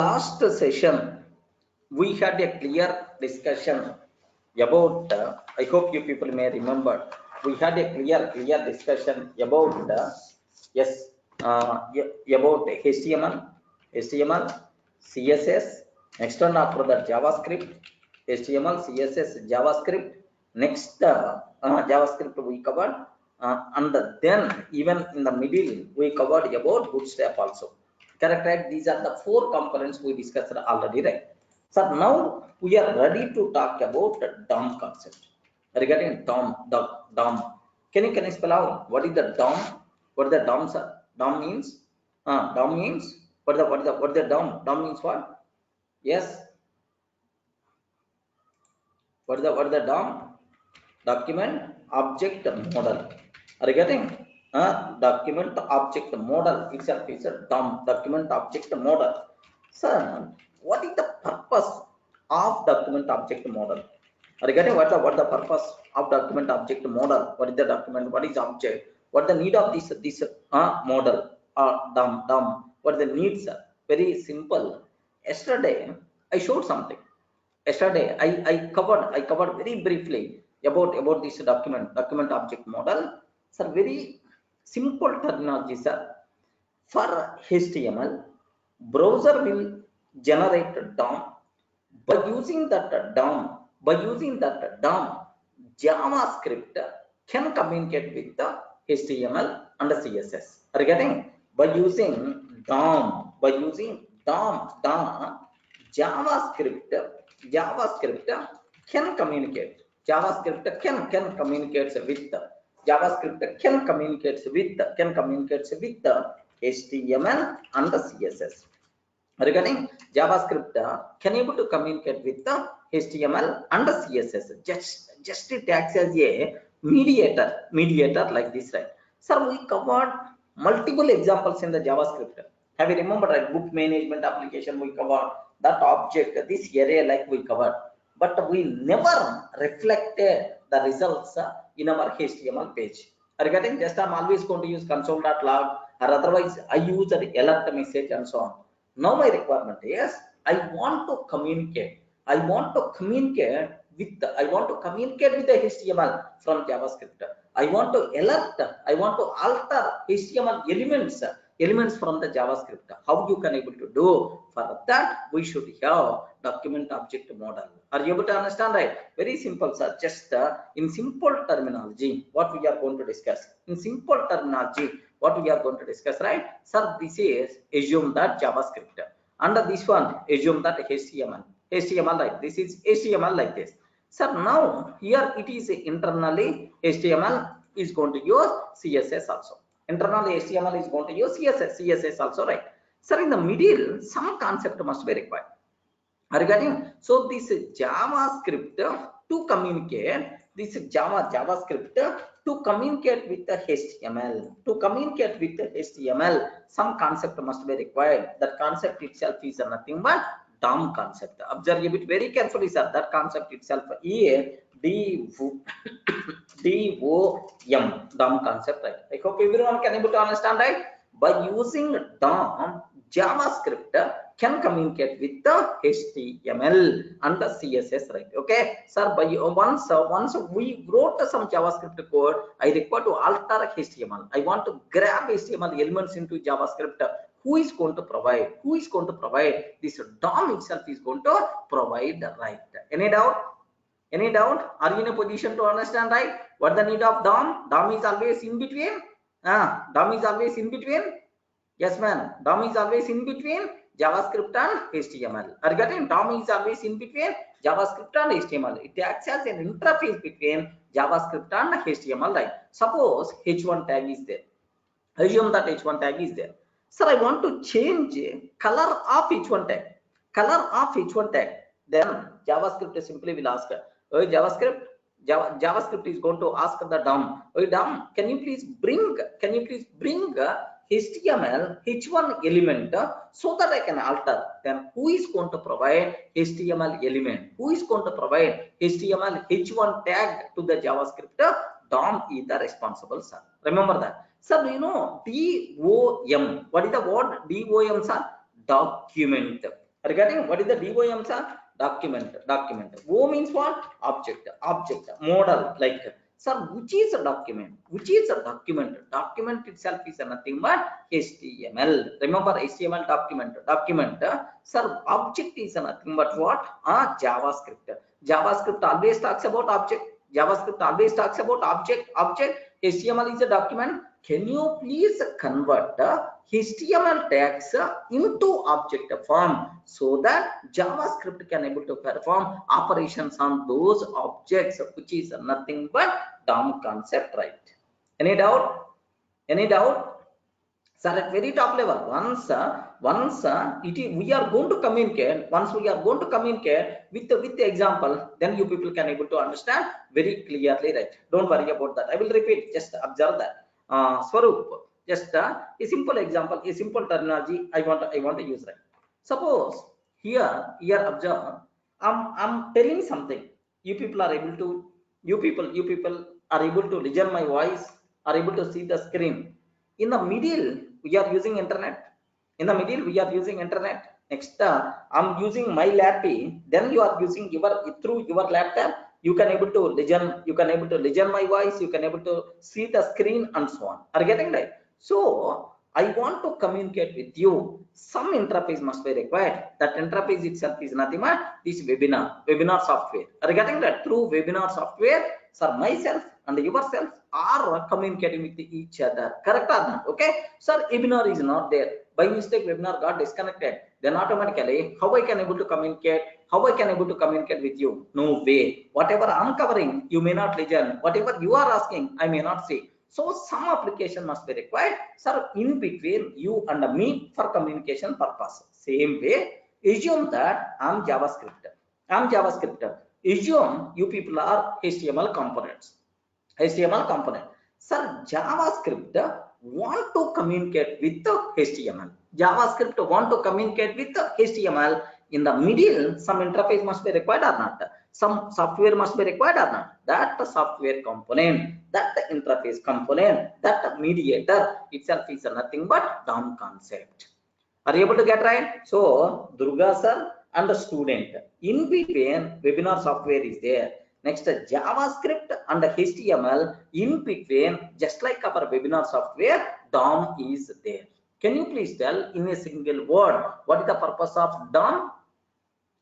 Last session, we had a clear discussion about, I hope you people may remember, we had a clear discussion about, yes, about HTML, CSS, next one after that JavaScript, HTML, CSS, JavaScript, next JavaScript we covered, and then even in the middle we covered about Bootstrap also. Correct, right? These are the four components we discussed already, right? So now we are ready to talk about the DOM concept. Regarding DOM. Can you spell out what is the DOM? What the DOM, sir? DOM means? DOM means what the DOM? DOM means what? Yes. What the DOM? Document object model. Are you getting? Document object model itself is a DOM, document object model. So, what is the purpose of document object model? Are you getting what the purpose of document object model? What is the document? What is object? What the need of this model or DOM? What the needs? Very simple. Yesterday I showed something. Yesterday I covered very briefly about this document object model. Sir, very simple terminology, sir. For HTML, browser will generate a DOM. By using that DOM, JavaScript can communicate with the HTML and the CSS. Are you getting? By using DOM, JavaScript can communicate. JavaScript can communicate with the HTML and the CSS. Regarding JavaScript, can able to communicate with the HTML and the CSS. Just it acts as a mediator like this, right? Sir, we covered multiple examples in the JavaScript. Have you remembered, right? Book management application we covered, that object, this area like we covered, but we never reflected the results in our HTML page. Regarding just I'm always going to use console.log, or otherwise I use an alert message and so on. Now my requirement is I want to communicate with the HTML from JavaScript. I want to alter HTML elements from the JavaScript. How you can able to do? For that we should have document object model. Are you able to understand, right? Very simple, sir. Just in simple terminology, what we are going to discuss. In simple terminology, what we are going to discuss, right? Sir, this is assume that JavaScript. Under this one, assume that HTML like this is HTML like this. Sir, now here it is internally HTML is going to use CSS also. Internally HTML is going to use CSS also, right? Sir, in the middle, some concept must be required. Regarding, so this JavaScript to communicate, this JavaScript to communicate with the HTML, some concept must be required. That concept itself is nothing but DOM concept. Observe a bit very carefully, sir. That concept itself is DOM concept, right? I hope everyone can able to understand, right? By using DOM, JavaScript can communicate with the HTML and the CSS, right? Okay, sir. By once we wrote some JavaScript code, I require to alter HTML. I want to grab HTML elements into JavaScript. Who is going to provide? This DOM itself is going to provide, right? Any doubt? Are you in a position to understand, right? What the need of DOM? DOM is always in between. DOM is always in between. Yes, man. DOM is always in between JavaScript and HTML. Are you getting? DOM is always in between JavaScript and HTML. It acts as an interface between JavaScript and HTML, right? Suppose H1 tag is there. Assume that H1 tag is there. Sir, I want to change color of H1 tag. Then JavaScript simply will ask, oh, JavaScript is going to ask the DOM, oh, DOM, can you please bring HTML H1 element so that I can alter. Then who is going to provide HTML element? Who is going to provide HTML H1 tag to the JavaScript? DOM is the responsible, sir. Remember that. Sir, do you know DOM? What is the word DOM, sir? Document. Regarding what is the DOM, sir? Document, document. O means what? Object, object, model. Like, sir, which is a document? Which is a document? Document itself is nothing but HTML. Remember HTML document, document. Sir, object is nothing but what? JavaScript. JavaScript always talks about object. JavaScript always talks about object, object. HTML is a document. Can you please convert HTML tags into object form so that JavaScript can able to perform operations on those objects, which is nothing but DOM concept, right? Any doubt? Any doubt? Sir, at very top level, we are going to communicate. Once we are going to communicate with the example, then you people can able to understand very clearly, right? Don't worry about that. I will repeat. Just observe that. Swaroop, just a simple example, a simple terminology. I want to use, right? Suppose here observe. I'm telling something. You people are able to. You people are able to listen my voice. Are able to see the screen. In the middle, we are using internet. In the middle, we are using internet. Next, I'm using my lappy. Then you are using through your laptop. You can able to listen. You can able to listen my voice. You can able to see the screen and so on. Are you getting right? So I want to communicate with you. Some interface must be required. That interface itself is nothing but this webinar software. Are you getting that? Through webinar software, sir, myself and yourself are communicating with each other. Correct or not? Okay. Sir, webinar is not there. By mistake, webinar got disconnected. Then automatically, how I can able to communicate? How I can able to communicate with you? No way. Whatever I'm covering, you may not listen. Whatever you are asking, I may not see. So some application must be required, sir, in between you and me for communication purpose. Same way, assume that I'm JavaScript. Assume you people are HTML components. HTML component. Sir, JavaScript want to communicate with the HTML. JavaScript want to communicate with the HTML. In the middle, some interface must be required or not. Some software must be required or not. That software component, that interface component, that mediator itself is nothing but DOM concept. Are you able to get right? So, Durga sir and the student, in between webinar software is there. Next, JavaScript and HTML in between, just like our webinar software, DOM is there. Can you please tell in a single word what is the purpose of DOM?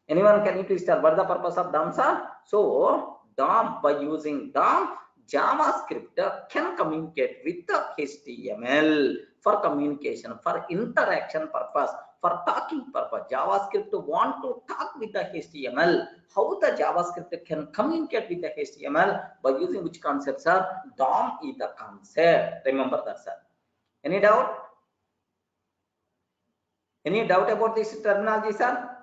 Anyone, can you please tell what is the purpose of DOM, sir? So, DOM, by using DOM, JavaScript can communicate with the HTML for communication, for interaction purpose, for talking purpose. JavaScript want to talk with the HTML. How the JavaScript can communicate with the HTML by using which concept, sir? DOM is the concept. Remember that, sir. Any doubt? Any doubt about this terminology, sir?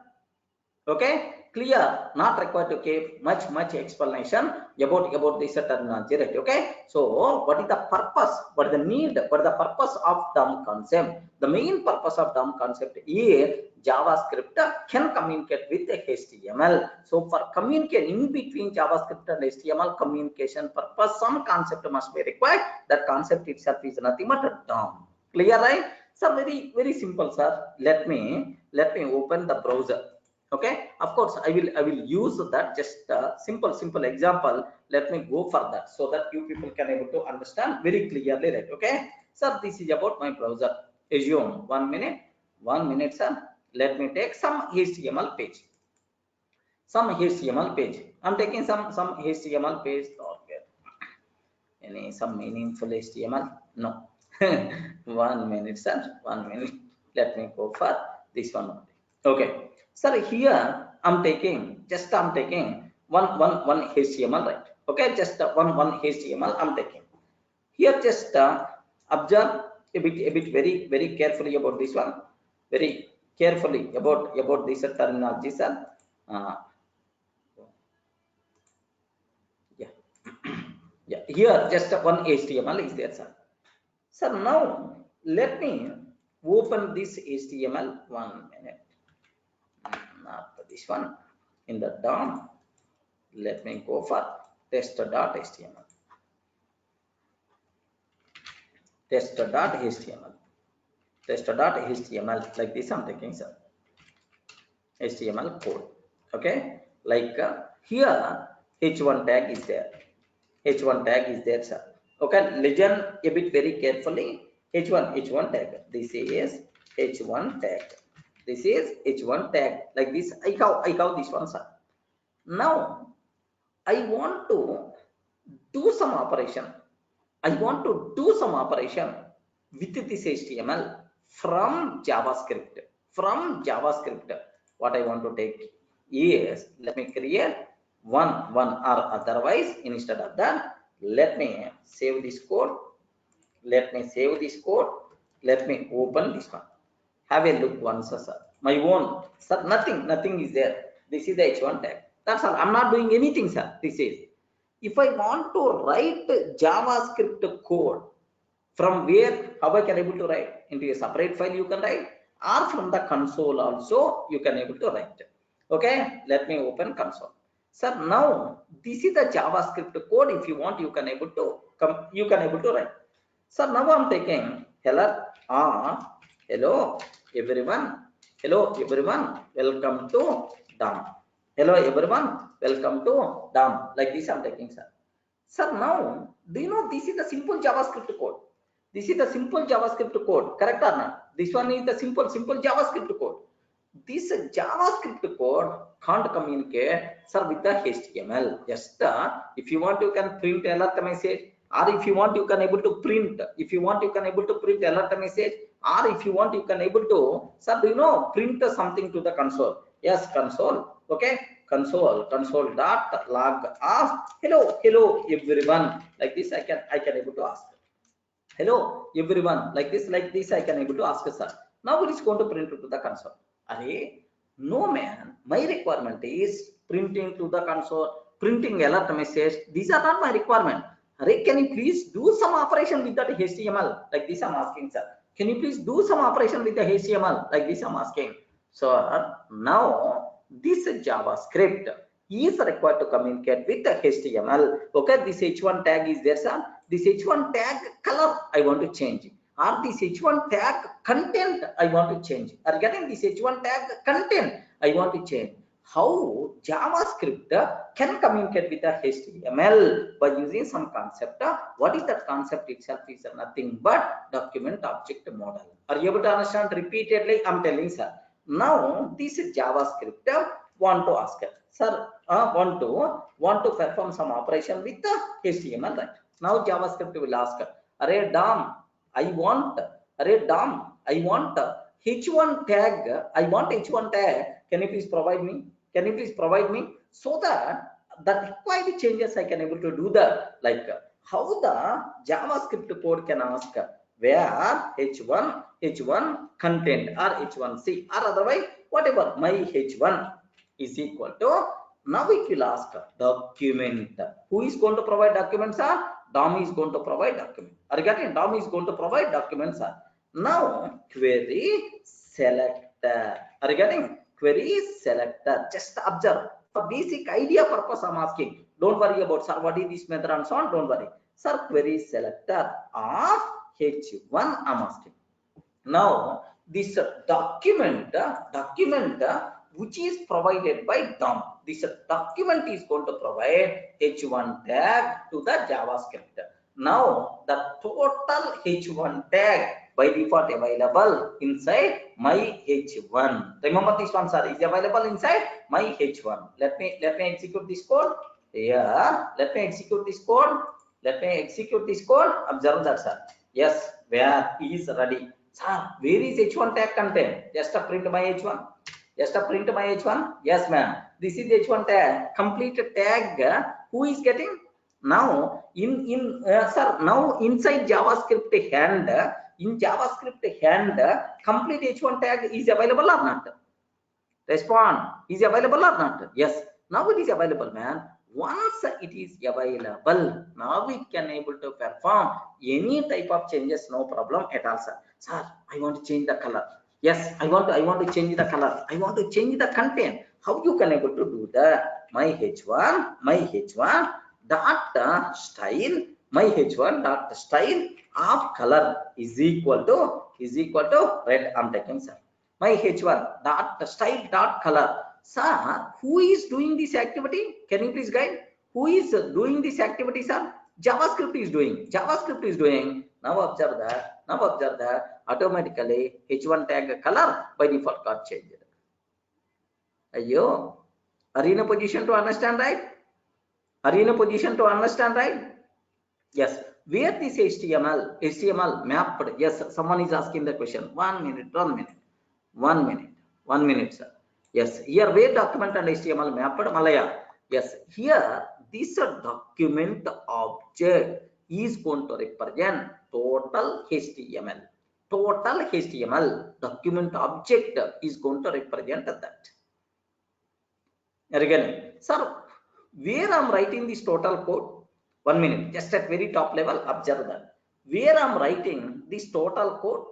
Okay, clear, not required to give much explanation about this terminology, right? Okay, so what is the purpose, what is the need, what is the purpose of DOM concept? The main purpose of DOM concept is JavaScript can communicate with the HTML. So for communicating between JavaScript and HTML communication purpose, some concept must be required. That concept itself is nothing but a DOM. Clear, right? So very simple, sir. Let me open the browser. Okay, of course I will use that, just simple example. Let me go for that so that you people can able to understand very clearly, right? Okay, sir, this is about my browser. Assume 1 minute, sir. Let me take some HTML page. I'm taking some HTML page. Okay, some meaningful HTML? No. 1 minute, sir. 1 minute. Let me go for this one only. Okay, sir, here I'm taking one HTML, right? Okay, just one HTML I'm taking. Here just observe a bit very carefully about this one. Very carefully about this terminology, sir. Yeah. Yeah, here just one HTML is there, sir. So now let me open this HTML. 1 minute. Not this one. In the DOM, let me go for test.html. Test.html. Test.html, like this I'm taking, sir. HTML code. Okay, like here h1 tag is there. H1 tag is there, sir. Okay, listen a bit very carefully. H1 tag. This is H1 tag. This is H1 tag. Like this, I have this one, sir. Now I want to do some operation. I want to do some operation with this HTML from JavaScript. From JavaScript, what I want to take is, let me create one or otherwise, instead of that, let me save this code. Let me save this code. Let me open this one. Have a look once, sir. My own, sir, nothing is there. This is the H1 tag. That's all. I'm not doing anything, sir. This is. If I want to write JavaScript code, from where, how I can able to write? Into a separate file you can write, or from the console also you can able to write. Okay, let me open console. Sir, now this is the JavaScript code. If you want, you can able to write. So now I'm taking hello everyone, welcome to DOM. Hello everyone, welcome to DOM. Like this I'm taking, sir. Sir, now do you know this is the simple JavaScript code? This is the simple JavaScript code, correct or not? This one is the simple JavaScript code. This JavaScript code can't communicate, sir, with the HTML. Just if you want, you can print alert message, or if you want, you can able to print. If you want, you can able to print alert message, or if you want, you can able to, sir, do you know, print something to the console. Yes, console. Okay, console dot log of hello everyone. Like this, I can able to ask. Hello everyone, like this I can able to ask, sir. Now it is going to print to the console. Array, no man, my requirement is printing to the console, printing alert message. These are not my requirement. Array, can you please do some operation with that HTML? Like this I'm asking, sir. Can you please do some operation with the HTML? Like this I'm asking. So now this JavaScript is required to communicate with the HTML. Okay, this h1 tag is there, sir. This h1 tag color I want to change, or this h1 tag content I want to change. Are you getting? This h1 tag content I want to change. How JavaScript can communicate with the HTML by using some concept. What is that concept itself? Is nothing but document object model. Are you able to understand? Repeatedly I'm telling, sir. Now this JavaScript want to ask, sir, want to perform some operation with the HTML, right? Now JavaScript will ask, array DOM, I want h1 tag. I want h1 tag. Can you please provide me? Can you please provide me, so that the required changes I can able to do that. Like how the JavaScript code can ask where h1 content or h1c, or otherwise whatever, my h1 is equal to, now it will ask document. Who is going to provide documents? DOM is going to provide document. Are you getting? DOM is going to provide documents. Now query selector. Are you getting? Query selector. Just observe. For basic idea purpose I'm asking. Don't worry about, sir, what is this method and so on. Don't worry. Sir, query selector of h1 I'm asking. Now this document which is provided by DOM, this document is going to provide h1 tag to the JavaScript. Now the total h1 tag by default available inside my h1. Remember this one, sir, is available inside my h1. Let me execute this code here. Let me execute this code. Observe that, sir. Yes, where is ready. Sir, where is h1 tag content? Just print my h1. Yes, ma'am. This is h1 tag. Complete tag. Who is getting? Now sir, now inside JavaScript hand, complete h1 tag is available or not? Respond. Is available or not? Yes. Now it is available, man. Once it is available, now we can able to perform any type of changes, no problem at all, sir. Sir, I want to change the color. Yes, I want to change the color. I want to change the content. How you can able to do that? My h1 dot style, my h1 dot style of color is equal to red. I'm taking, sir. my h1 dot style dot color. Sir, who is doing this activity? Can you please guide? Who is doing this activity, sir? JavaScript is doing. JavaScript is doing. Now observe that. Now observe that. Automatically h1 tag color by default got changed. Ayyo, are you in a position to understand, right? Are you in a position to understand, right? Yes. Where this HTML mapped? Yes, someone is asking the question. 1 minute, 1 minute, 1 minute, 1 minute, sir. Yes, here where document and HTML mapped Malaya. Yes, here this document object is going to represent total HTML. Total HTML document object is going to represent that. Again, sir, where I'm writing this total code? 1 minute, just at very top level, observe that. Where I'm writing this total code,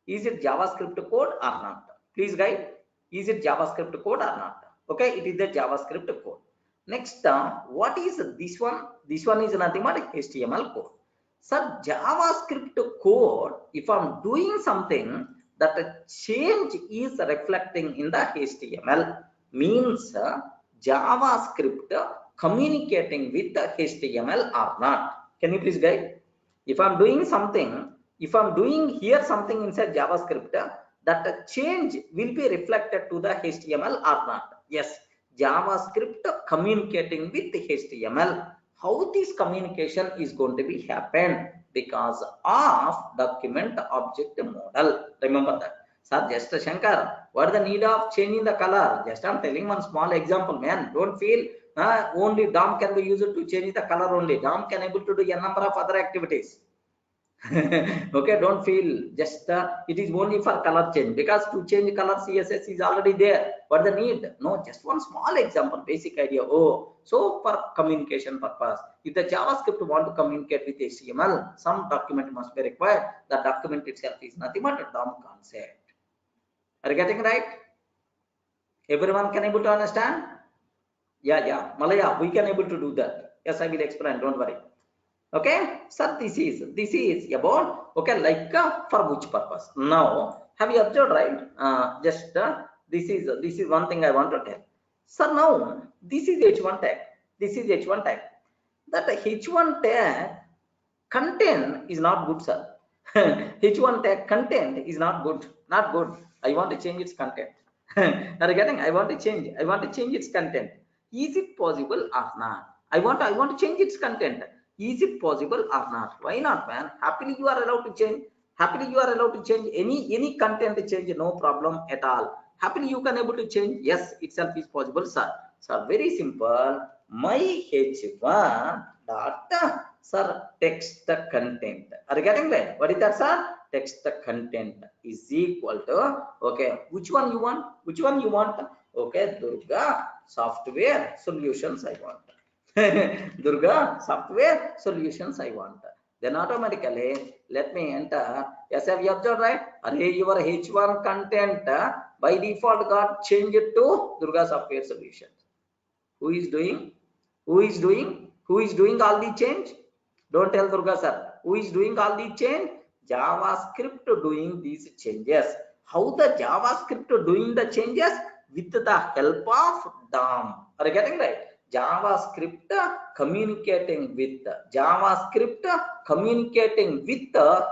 is it JavaScript code or not? Please guide, is it JavaScript code or not? Okay, it is the JavaScript code. Next, what is this one? This one is nothing but HTML code. So JavaScript code, if I'm doing something that a change is reflecting in the HTML, means JavaScript communicating with the HTML or not. Can you please guide? If I'm doing something, if I'm doing here something inside JavaScript, that a change will be reflected to the HTML or not. Yes, JavaScript communicating with the HTML. How this communication is going to be happen? Because of document object model. Remember that. Sir, just Shankar, what is the need of changing the color? Just I'm telling one small example, man. Don't feel only DOM can be used to change the color only. DOM can able to do a number of other activities. Okay, don't feel just it is only for color change, because to change color CSS is already there. What the need? No, just one small example, basic idea. Oh, so for communication purpose, if the JavaScript want to communicate with HTML, some document must be required. The document itself is nothing but a DOM concept. Are you getting right? Everyone can able to understand? Yeah, Malaya, we can able to do that. Yes, I will explain, don't worry. Okay, so this is about, okay, like for which purpose. Now have you observed, right? This is one thing I want to tell. So now this is h1 tag, this is h1 tag. That h1 tag content is not good, sir. H1 tag content is not good, not good. I want to change its content. Are you getting? I want to change its content. Is it possible or not? I want to change its content. Is it possible or not? Why not, man? Happily you are allowed to change. Happily you are allowed to change any content change, no problem at all. Happily you can able to change. Yes, itself is possible, sir. So very simple. My h1 dot sir text content. Are you getting that? What is that, sir? Text content is equal to, okay, which one you want? Which one you want? Okay, Durga software solutions I want. Durga software solutions I want. Then automatically let me enter. Yes, have you observed, right? Array your h1 content by default got changed to Durga software solutions. Who is doing? Who is doing? Who is doing all the change? Don't tell Durga sir. Who is doing all the change? JavaScript doing these changes. How the JavaScript doing the changes? With the help of DOM. Are you getting right? JavaScript communicating with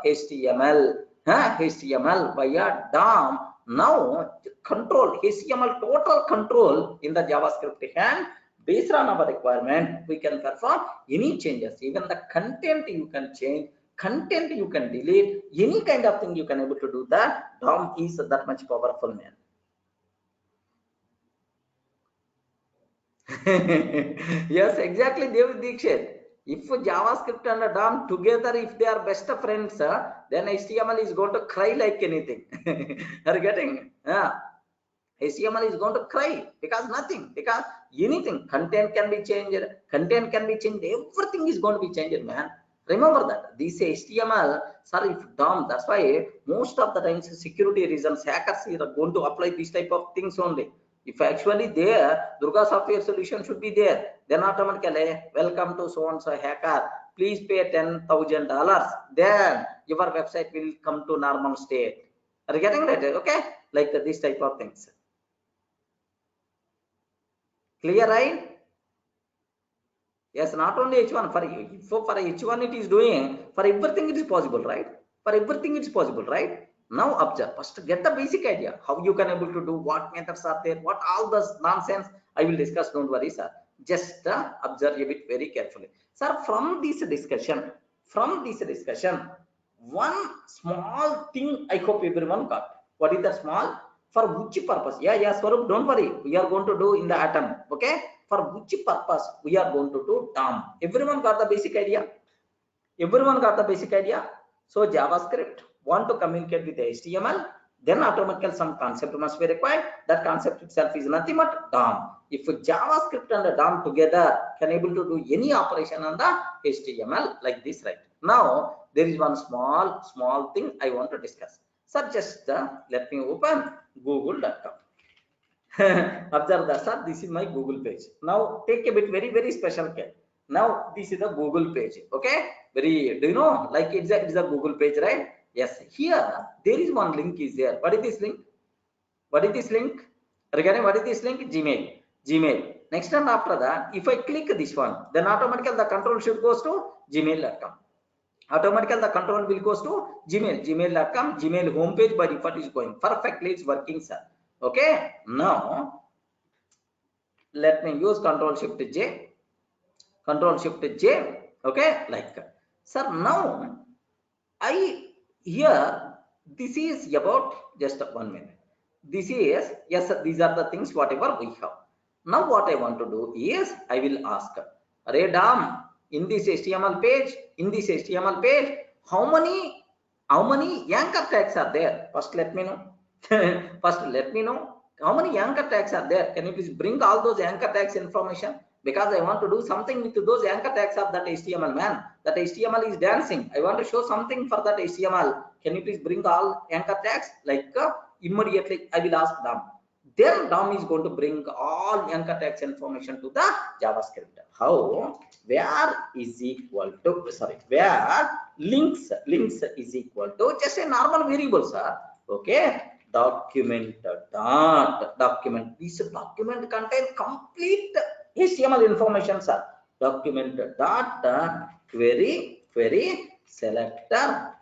HTML. HTML via DOM. Now control HTML total control in the JavaScript hand. Based on our requirement, we can perform any changes. Even the content you can change, content you can delete, any kind of thing you can able to do that. DOM is that much powerful, man. Yes, exactly, David Dikshit. If JavaScript and DOM together, if they are best friends, then HTML is going to cry like anything. Are you getting? HTML is going to cry because anything, content can be changed, everything is going to be changed, man. Remember that this HTML, sorry, if DOM, that's why most of the times security reasons hackers are going to apply this type of things only. If actually there, Durga software solution should be there, then automatically welcome to so and so hacker, please pay $10,000, then your website will come to normal state. Are you getting that? Okay, like this type of things. Clear, right? Yes, not only H1, for H1 it is doing, for everything it is possible, right? For everything it's possible, right? Now observe, first get the basic idea, how you can able to do, what methods are there, what all this nonsense I will discuss, don't worry, sir. Just observe it very carefully. Sir, from this discussion, one small thing I hope everyone got. What is the small? For which purpose? Yeah, Swarup, don't worry. We are going to do in the atom, okay? For which purpose we are going to do DOM? Everyone got the basic idea? Everyone got the basic idea? So JavaScript want to communicate with HTML, then automatically some concept must be required. That concept itself is nothing but DOM. If JavaScript and the DOM together can able to do any operation on the HTML like this, right? Now there is one small thing I want to discuss. So just let me open google.com. Observe that, sir. This is my Google page. Now take a bit very special care. Now this is the Google page. Okay, very, do you know, like it's a Google page, right? Yes, here there is one link is there. What is this link? What is this link? Regarding what is this link? Gmail. Next, and after that, if I click this one, then automatically the control should goes to gmail.com. Automatically the control will goes to gmail.com. Gmail homepage by default is going perfectly. It's working, sir. Okay, now let me use Control Shift J. Okay, like, sir, now I here, this is about just 1 minute. This is, yes, these are the things whatever we have. Now what I want to do is I will ask Array DOM, in this HTML page, how many anchor tags are there? First let me know. How many anchor tags are there. Can you please bring all those anchor tags information? Because I want to do something with those anchor tags of that HTML, man. That HTML is dancing. I want to show something for that HTML. Can you please bring all anchor tags? Like immediately I will ask DOM. Then DOM is going to bring all anchor tags information to the JavaScript. How? Where is equal to, sorry, where links is equal to just a normal variable, sir. Okay, document dot document. This document contain complete HTML information, sir. Document dot query selector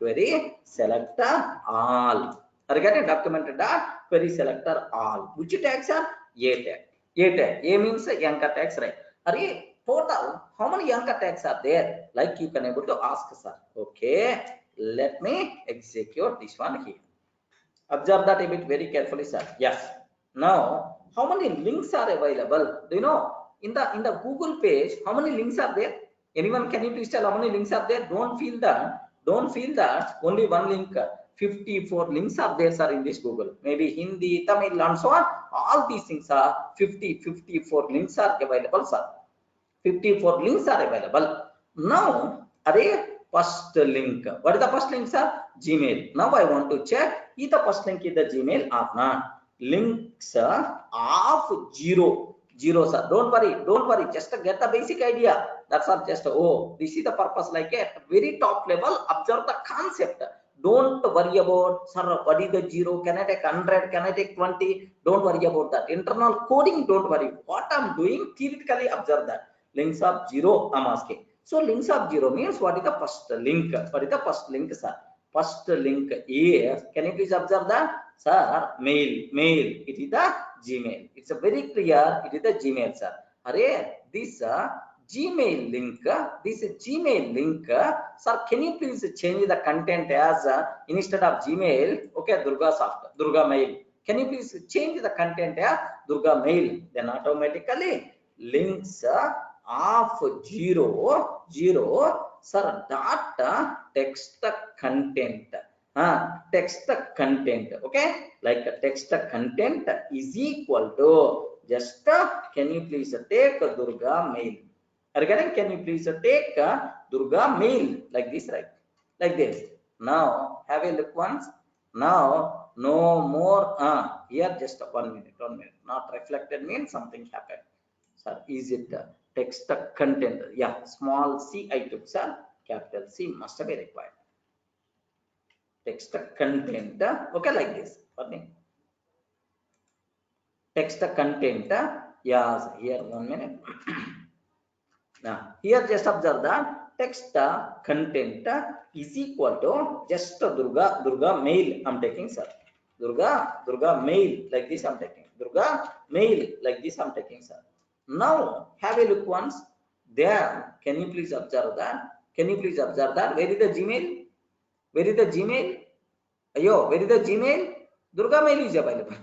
all. Are you getting? Document dot query selector all. Which tags are? A tag. A means anchor tags, right? Are you total? How many anchor tags are there? Like you can able to ask, sir. Okay, let me execute this one here. Observe that a bit very carefully, sir. Yes. Now, how many links are available? Do you know? In the Google page, how many links are there? Anyone, can you please tell how many links are there? Don't feel that only one link. 54 links are there, sir, in this Google. Maybe Hindi, Tamil, and so on. All these things are 54 links are available, sir. 54 links are available. Now, array first link. What is the first link, sir? Gmail. Now I want to check if the first link is the Gmail or not. Links of zero, sir. Don't worry. Just get the basic idea. That's all. Just this is the purpose. Like at very top level, observe the concept. Don't worry about, sir, what is the zero? Can I take 100? Can I take 20? Don't worry about that. Internal coding, don't worry. What I'm doing, theoretically observe that. Links of zero, I'm asking. So links of zero means what is the first link? What is the first link, sir? First link is, can you please observe that? Sir, mail. It is the Gmail. It's a very clear. It is the Gmail, sir. Array, this Gmail link, sir, can you please change the content as instead of Gmail, okay, Durga Mail. Can you please change the content as Durga Mail? Then automatically links of zero, sir, dot text content. Text content, okay, like text content is equal to just can you please take Durga Mail? Again, can you please take Durga Mail like this, right? Like this. Now have a look once. Now no more. Here just 1 minute. Not reflected means something happened. Sir, is it text content? Yeah, small c I took, sir. Capital C must be required. text content, okay, like this. Okay. Text content, yes, here 1 minute. Now here just observe that text content is equal to just Durga mail I'm taking, sir. Durga mail like this I'm taking. Durga mail like this I'm taking, sir. Now have a look once. There, can you please observe that? Can you please observe that? Where is the Gmail? Where is the Gmail? Ayo, where is the Gmail? Durga mail is available.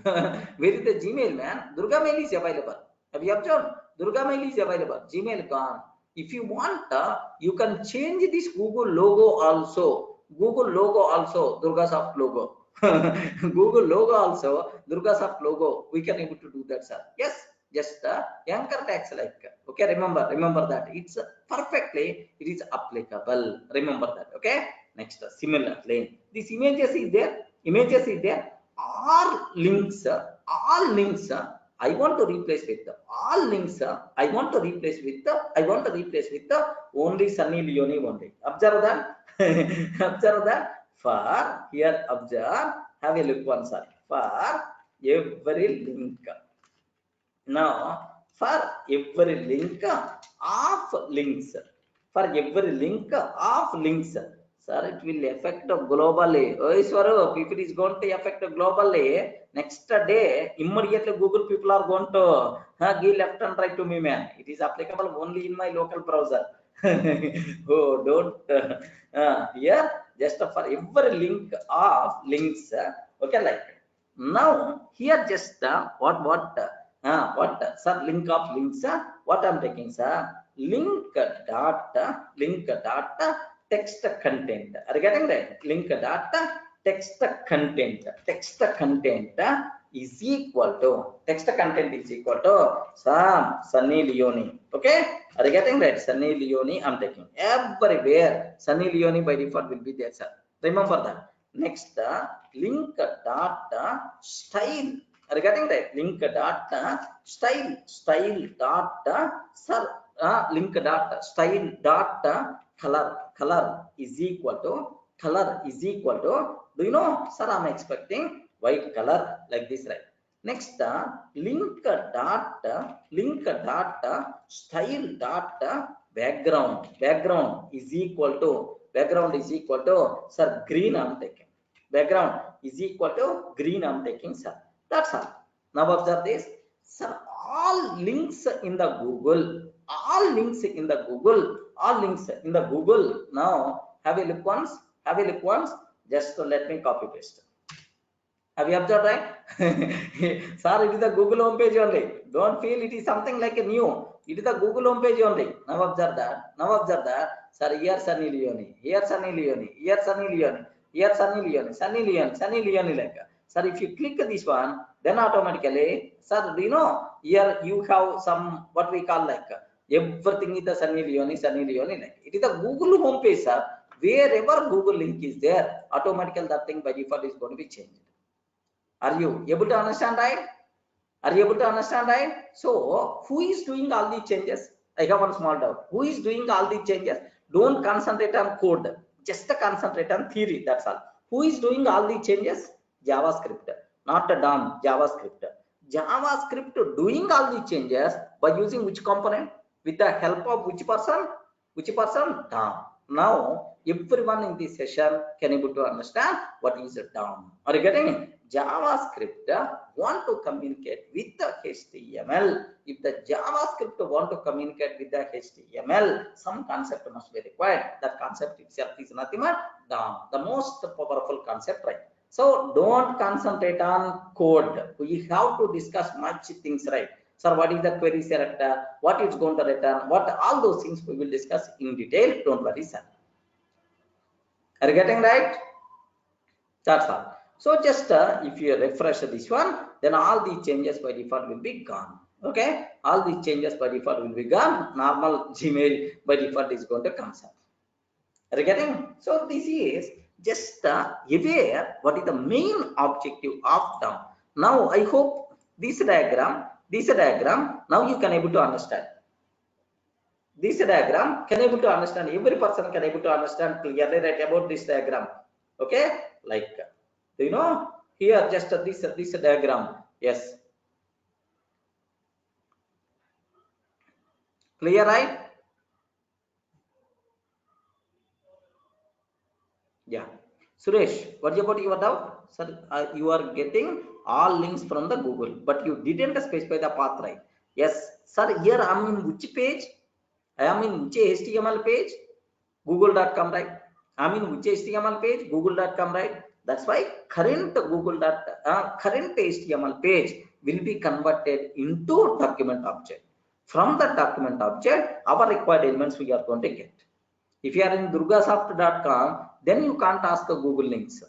Where is the Gmail, man? Durga mail is available. Have you observed? Durga mail is available. Gmail gone. If you want, you can change this Google logo also. Google logo also, Durgasoft logo. Google logo also, Durgasoft logo. We can able to do that, sir. Yes, just anchor tags like. Okay, remember that. It's perfectly, it is applicable. Remember that. Okay. Next, similarly, these images is there. All links, I want to replace with the all links. I want to replace with the only Sunny Leone only. Observe that. Observe that. For here, observe. Have a look once. For every link. Now, for every link of links, sir, it will affect globally. Oh, sir, people is going to affect globally. Next day, immediately Google people are going to give left and right to me, man. It is applicable only in my local browser. Oh, don't. Here, just for every link of links. Okay, like now here just what sir, link of links, what I'm taking, sir, link data text content. Are you getting that? Link data text content is equal to some Sunny Leone. Okay, are you getting that? Sunny Leone I'm taking everywhere. Sunny Leone by default will be there, sir. Remember that. Next, link data style. Are you getting that? Link data style data, sir. Link data style data color is equal to, do you know, sir, I'm expecting white color like this, right? Next, link data style data background is equal to sir, green I'm taking. Background is equal to green I'm taking, sir. That's all. Now observe this, sir. All links in the Google, now have a look once, just let me copy paste. Have you observed, right? Sir, it is the Google homepage only. Don't feel it is something like a new. It is the Google homepage only. Now observe that. Sir, here Sunny Leone, here Sunny Leone, here Sunny Leone, here Sunny Leone like. Sir, if you click this one, then automatically, sir, do you know, here you have some, what we call like, everything is the Sunny Leone like. It is the Google homepage, sir. Wherever Google link is there, automatically that thing by default is going to be changed. Are you able to understand, right? So, who is doing all the changes? I have one small doubt. Who is doing all the changes? Don't concentrate on code. Just concentrate on theory. That's all. Who is doing all the changes? JavaScript. Not DOM. JavaScript. JavaScript doing all the changes by using which component? With the help of which person? DOM. Now, everyone in this session can able to understand what is a DOM. Are you getting it? JavaScript want to communicate with the HTML. If the JavaScript want to communicate with the HTML, some concept must be required. That concept itself is nothing but DOM, the most powerful concept, right? So don't concentrate on code. We have to discuss much things, right? Sir, what is the query selector? What it's going to return? What all those things we will discuss in detail. Don't worry, sir. Are you getting right? That's all. So just if you refresh this one, then all the changes by default will be gone. Okay, all the changes by default will be gone. Normal Gmail by default is going to come up. Are you getting? So this is just aware what is the main objective of DOM. Now I hope this diagram. Now you can able to understand. This diagram can able to understand. Every person can able to understand clearly right about this diagram. Okay, like, do you know here just this diagram? Yes, clear, right? Yeah. Suresh, what about your doubt? Sir, you are getting all links from the Google, but you didn't specify the path, right? Yes, sir, here I am in which page? I am in which HTML page? Google.com, right? I am in which HTML page? Google.com, right? That's why current current HTML page will be converted into document object. From the document object, our required elements we are going to get. If you are in durgasoft.com, then you can't ask the Google links.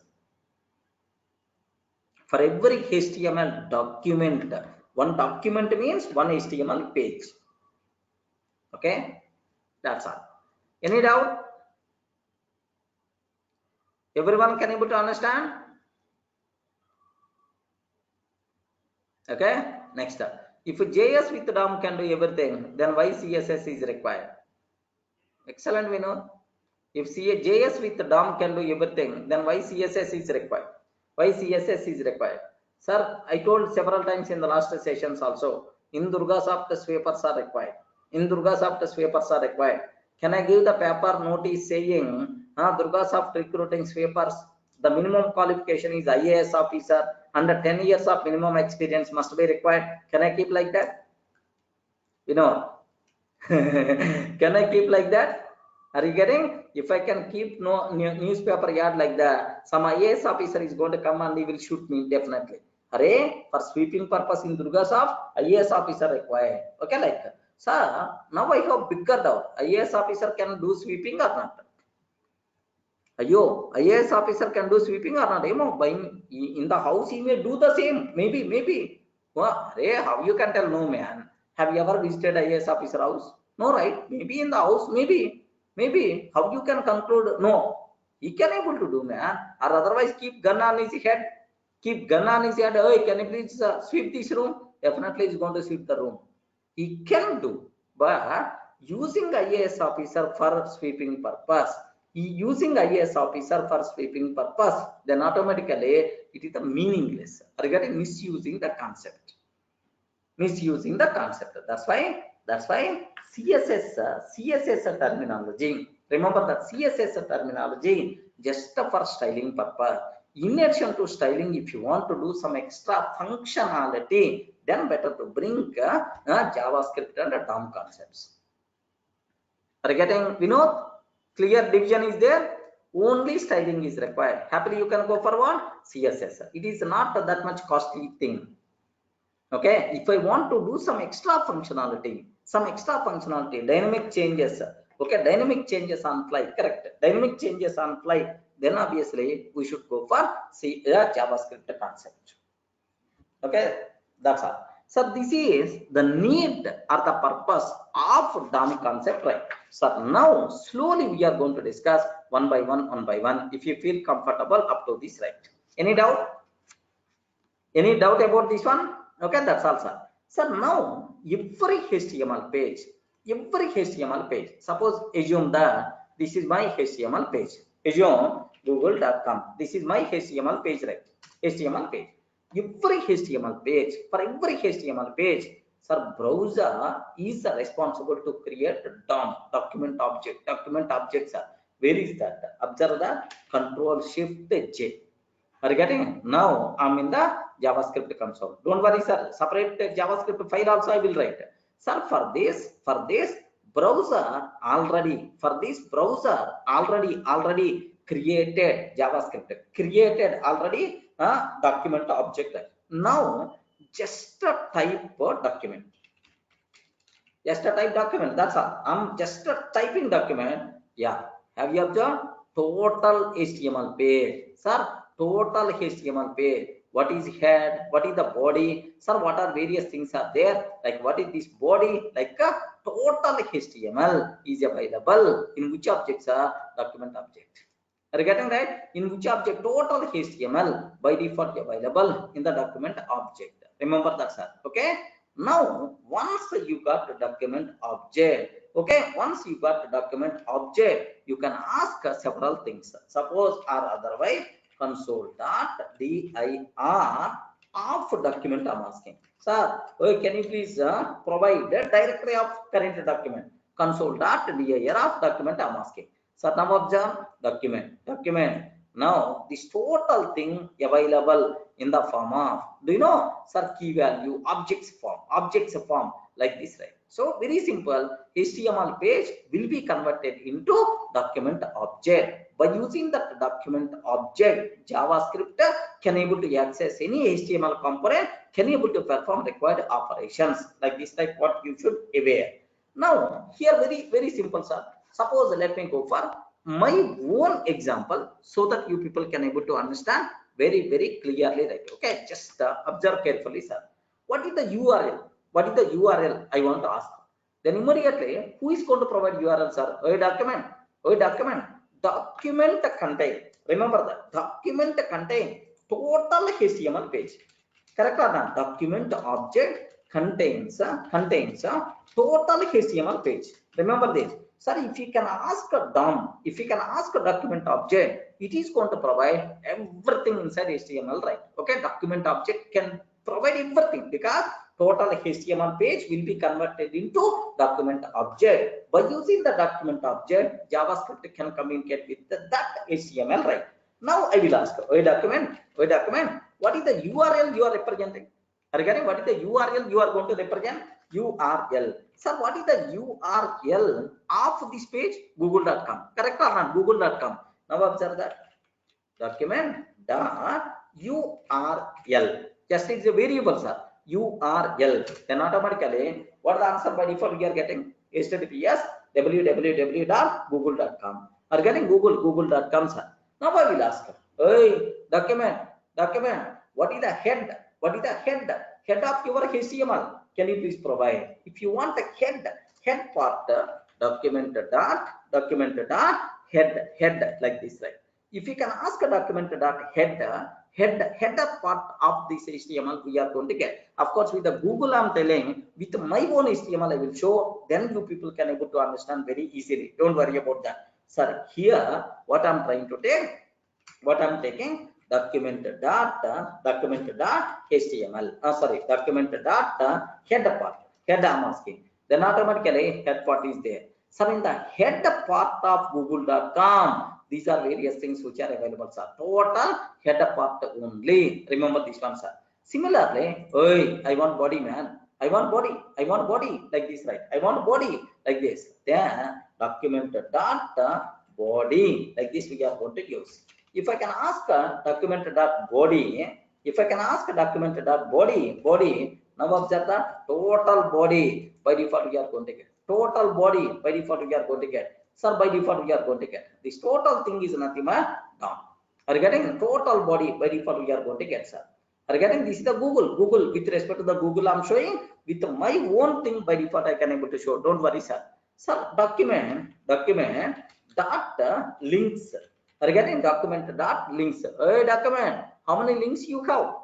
For every HTML document, one document means one HTML page. Okay, that's all. Any doubt? Everyone can able to understand? Okay, next up. If JS with DOM can do everything, then why CSS is required? Excellent, Vinod. If JS with DOM can do everything, then why CSS is required? Why CSS is required? Sir, I told several times in the last sessions also, in Durgasoft sweepers are required. In Durgasoft sweepers are required. Can I give the paper notice saying, Durgasoft recruiting sweepers, the minimum qualification is IAS officer, under 10 years of minimum experience must be required. Can I keep like that? You know, can I keep like that? Are you getting? If I can keep no newspaper yard like that, some IAS officer is going to come and he will shoot me definitely. Array, for sweeping purpose in Durgasoft, IAS officer required. Okay, like, sir, now I have bigger doubt. IAS officer can do sweeping or not? Ayo, IAS officer can do sweeping or not? In the house he may do the same. Maybe. Well, how you can tell? No, man. Have you ever visited IAS officer house? No, right? Maybe in the house, maybe. How you can conclude? No, he can able to do, man. Or otherwise keep gun on his head. Keep gun on his head. Oh, can you please sweep this room? Definitely he's going to sweep the room. He can do, but using IAS officer for sweeping purpose, using IAS officer for sweeping purpose, then automatically it is meaningless. Regarding misusing the concept. Misusing the concept. That's why CSS terminology. Remember that CSS terminology just for styling purpose. In addition to styling, if you want to do some extra functionality, then better to bring JavaScript and DOM concepts. Are you getting, Vinod? Clear division is there. Only styling is required. Happily, you can go for what? CSS. It is not that much costly thing. Okay, if I want to do some extra functionality, dynamic changes. Okay, dynamic changes on fly, correct? Dynamic changes on fly. Then obviously we should go for JavaScript concept. Okay, that's all. So this is the need or the purpose of DOM concept, right? So now slowly we are going to discuss one by one. If you feel comfortable up to this, right? Any doubt? Any doubt about this one? Okay, that's all, sir. So now every HTML page, suppose assume that this is my HTML page. Assume google.com. This is my HTML page, right? HTML page. Every HTML page, for every HTML page, sir, browser is responsible to create DOM, document object. Document objects, sir. Where is that? Observe that. Control Shift J. Are you getting? Now I'm in the JavaScript console. Don't worry, sir. Separate JavaScript file also I will write. Sir, for this browser already, created JavaScript, created already a document object. Now just type document. Just a type document. That's all. I'm just typing document. Yeah. Have you observed? Total HTML page. Sir, total HTML page. What is head? What is the body? Sir, what are various things are there? Like what is this body? Like a total HTML is available in which objects are document object. Are you getting right? In which object total HTML by default available in the document object. Remember that, sir. Okay. Now, once you got the document object, okay, once you got the document object, you can ask several things. Suppose or otherwise, console.dir of document I'm asking. Sir, can you please provide the directory of current document? Console.dir of document I'm asking. So now observe document. Now this total thing available in the form of, do you know, sir, key value objects form like this, right? So very simple, HTML page will be converted into document object. By using that document object, JavaScript can able to access any HTML component, can able to perform required operations like this, like what you should aware. Now here very simple, sir. Suppose let me go for my own example so that you people can able to understand very clearly, right? Okay, just observe carefully, sir. What is the URL? What is the URL I want to ask? Then immediately, who is going to provide URL, sir? Document contain. Remember that document contain total HTML page. Correct or not? Document object contains total HTML page. Remember this. Sir, if you can ask a DOM, if you can ask a document object, it is going to provide everything inside HTML, right? Okay, document object can provide everything because total HTML page will be converted into document object. By using the document object, JavaScript can communicate with that HTML, right? Now I will ask, document, what is the URL you are representing? Regarding what is the URL you are going to represent? URL. Sir, what is the URL of this page? Google.com. Correct or not? Google.com. Now observe that. Document dot URL. Just it's a variable, sir. URL. Then automatically, what is the answer by default we are getting? HTTPS www.google.com. Are getting google.com, sir. Now I will ask, hey, document, what is the head? What is the head of your HTML? Can you please provide? If you want the head part, document dot head like this, right? If you can ask a document dot header part of this HTML we are going to get. Of course, with the Google I'm telling, with my own HTML I will show, then you people can able to understand very easily. Don't worry about that. Sir, here what I'm trying to take, what I'm taking, document dot HTML. Document dot header part. Header I'm asking. Then automatically head part is there. So in the head part of google.com, these are various things which are available, sir. Total header part only. Remember this one, sir. Similarly, hey, I want body, man. I want body like this, right? I want body like this. Then document dot body like this we are going to use. If I can ask a document dot body, now observe that total body by default we are going to get. Total body by default we are going to get. Sir, by default we are going to get. This total thing is nothing but DOM. Are you getting total body by default we are going to get, sir? Are you getting? This is the Google with respect to the Google I'm showing. With my own thing by default I can able to show. Don't worry, sir. Sir, document dot links. Are you getting? Document dot links. Hey, document, how many links you have?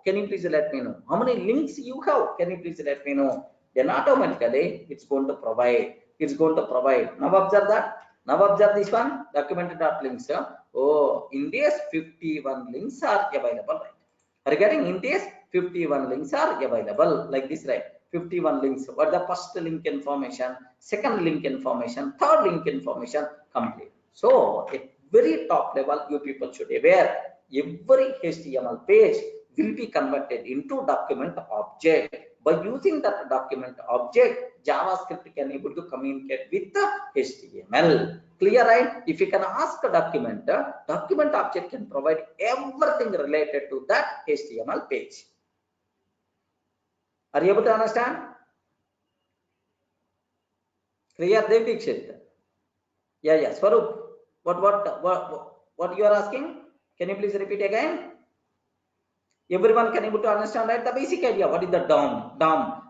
Can you please let me know? How many links you have? Can you please let me know? Then automatically it's going to provide. Now observe that. Now observe this one. Document dot links. Oh, in this 51 links are available, right? Regarding in this 51 links are available like this, right? 51 links. What the first link information, second link information, third link information complete. So at very top level, you people should be aware every HTML page will be converted into document object. By using that document object, JavaScript can able to communicate with the HTML. Clear, right? If you can ask a document object can provide everything related to that HTML page. Are you able to understand? Clear, Devdikshit? Yeah. Swarup, what you are asking? Can you please repeat again? Everyone can able to understand, right? The basic idea. What is the DOM?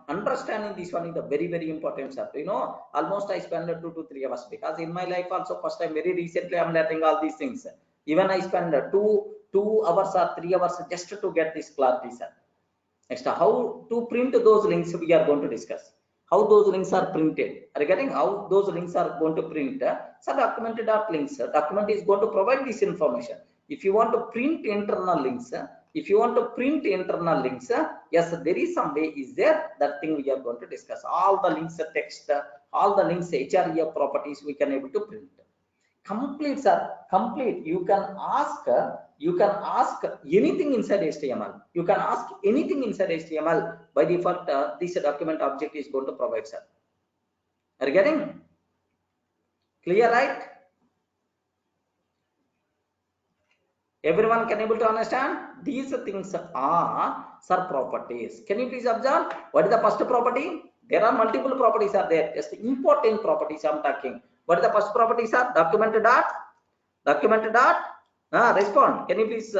Understanding this one is the very important, sir. You know, almost I spend 2 to 3 hours because in my life also first time very recently I'm learning all these things. Even I spend 2 hours or 3 hours just to get this clarity, sir. Next, how to print those links we are going to discuss. How those links are printed. Regarding how those links are going to print, so document.links. Document is going to provide this information. If you want to print internal links, if you want to print internal links, yes, there is some way is there. That thing we are going to discuss. All the links text, all the links HREF properties we can able to print. Complete, sir, complete. You can ask anything inside HTML. You can ask anything inside HTML. By default, this document object is going to provide, sir. Are you getting clear, right? Everyone can able to understand? These things are, sir, properties. Can you please observe? What is the first property? There are multiple properties are there. Just important properties I'm talking. What is the first property, sir? Document dot respond. Can you please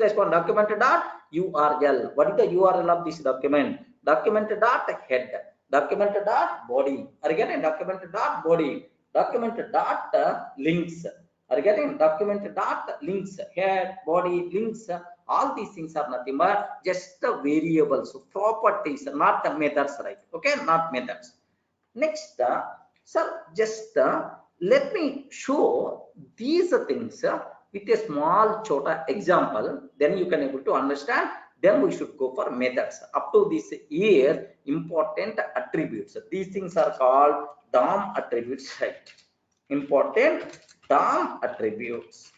respond? Document dot URL. What is the URL of this document? Document dot head. Document dot body. Are you getting? Document dot body. Document dot links. Are you getting? Document dot links, head, body, links. All these things are nothing but just the variables, properties, not the methods, right? Okay, not methods. Next, sir, just let me show these things with a small chota example. Then you can able to understand. Then we should go for methods. Up to this year, important attributes. These things are called DOM attributes, right? Important DOM attributes.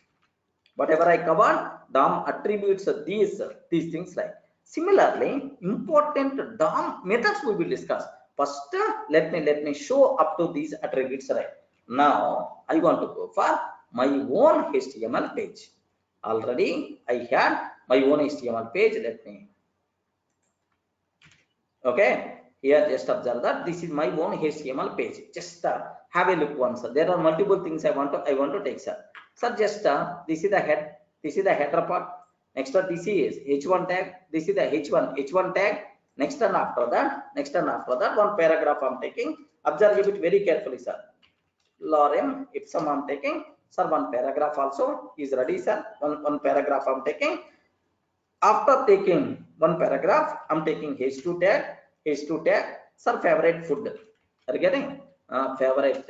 Whatever I covered, DOM attributes are these things, like. Similarly, important DOM methods we will discuss. First, let me show up to these attributes, right? Now I want to go for my own HTML page. Already I had my own HTML page. Let me. Okay, here just observe that this is my own HTML page. Just have a look once. There are multiple things I want to take, sir. So just this is the head. This is the header part. Next this is h1 tag. This is the h1 tag. Next and after that, one paragraph I'm taking. Observe it very carefully, sir. Lorem ipsum I'm taking. Sir, one paragraph also is ready, sir. One paragraph I'm taking. After taking one paragraph, I'm taking h2 tag. Sir, favorite food. Are you getting? Favorite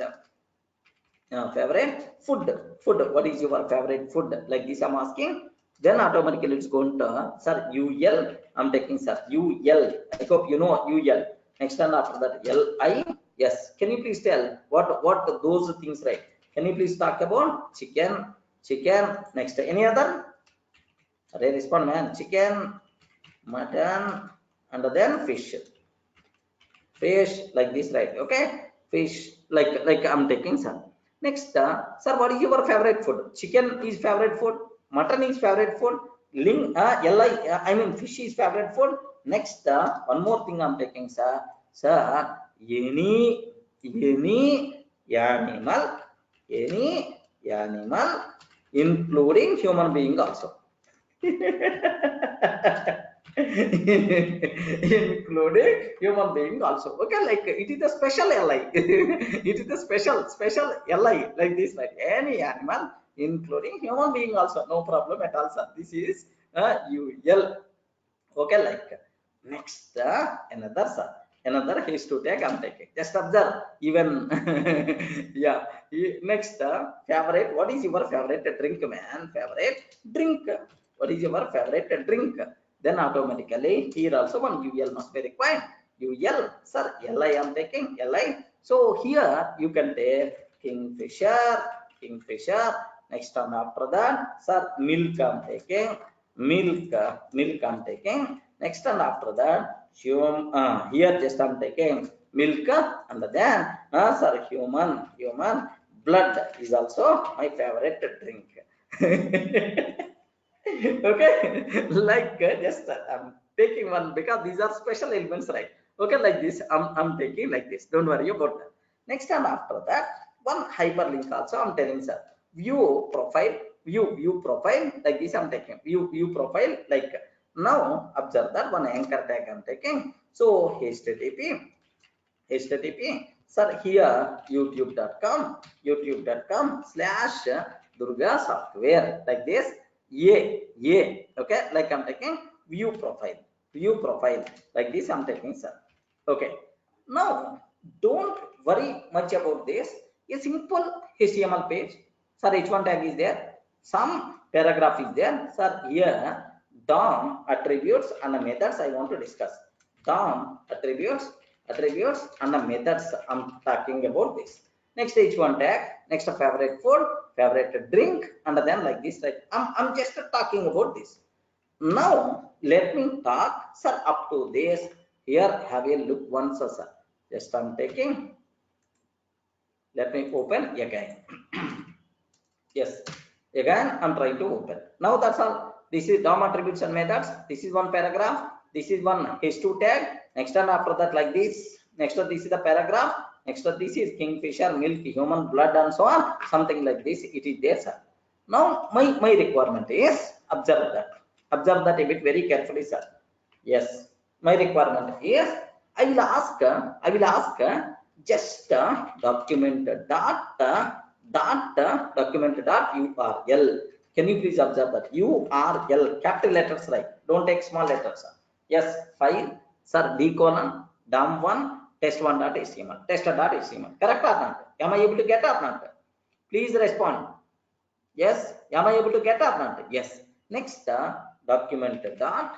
food. What is your favorite food? Like this I'm asking. Then automatically it's going to, sir, UL. I'm taking, sir, UL. I hope you know UL. Next and after that, LI. Yes. Can you please tell what those things, right? Can you please talk about chicken? Next, any other? Respond, man. Chicken, mutton, and then fish, like this, right? Okay, fish, like I'm taking, sir. Next, sir, what is your favorite food? Chicken is favorite food, mutton is favorite food, I mean fish is favorite food. Next, one more thing I'm taking, sir. Any animal, including human being also. Including human being also. Okay, like it is a special li. It is a special li, like this, like any animal, including human being also. No problem at all, sir. This is UL. Okay, like next, another h2 tag I'm taking. Just observe, even yeah. Next, favorite. What is your favorite drink, man? Favorite drink. What is your favorite drink? Then automatically here also one UL must be required. UL, sir, LI I'm taking, LI. So here you can take Kingfisher. Next time after that, sir, milk I'm taking. Milk I'm taking. Next and after that, here just I'm taking milk, and then sir, human blood is also my favorite drink. Okay, like just I'm taking one because these are special elements, right? Okay, like this I'm taking like this. Don't worry about that. Next time after that, one hyperlink also I'm telling, sir. View profile, like this I'm taking. View profile, like now observe that one anchor tag I'm taking. So HTTP, sir, here youtube.com/Durga software, like this. Okay, like I'm taking view profile, like this I'm taking, sir. Okay, now don't worry much about this. A simple HTML page, sir, h1 tag is there, some paragraph is there. Sir, here DOM attributes and the methods I want to discuss. DOM attributes and the methods I'm talking about this. Next H1 tag, next favorite food, favorite drink, and then like this, right? I'm just talking about this. Now let me talk, sir, up to this. Here have a look once, sir. Just I'm taking. Let me open again. Yes, again I'm trying to open. Now that's all. This is DOM attributes and methods. This is one paragraph. This is one H2 tag. Next one after that like this. Next one this is the paragraph. Next one this is kingfisher, milk, human blood, and so on. Something like this. It is there, sir. Now my requirement is observe that. Observe that a bit very carefully, sir. Yes, my requirement is I will ask just document document URL. Can you please observe that URL capital letters, right? Don't take small letters, sir. Yes, file, sir, d:\DOM1 test1.html test.html. Correct or not? Am I able to get or not? Please respond. Yes, am I able to get or not? Yes. Next, document dot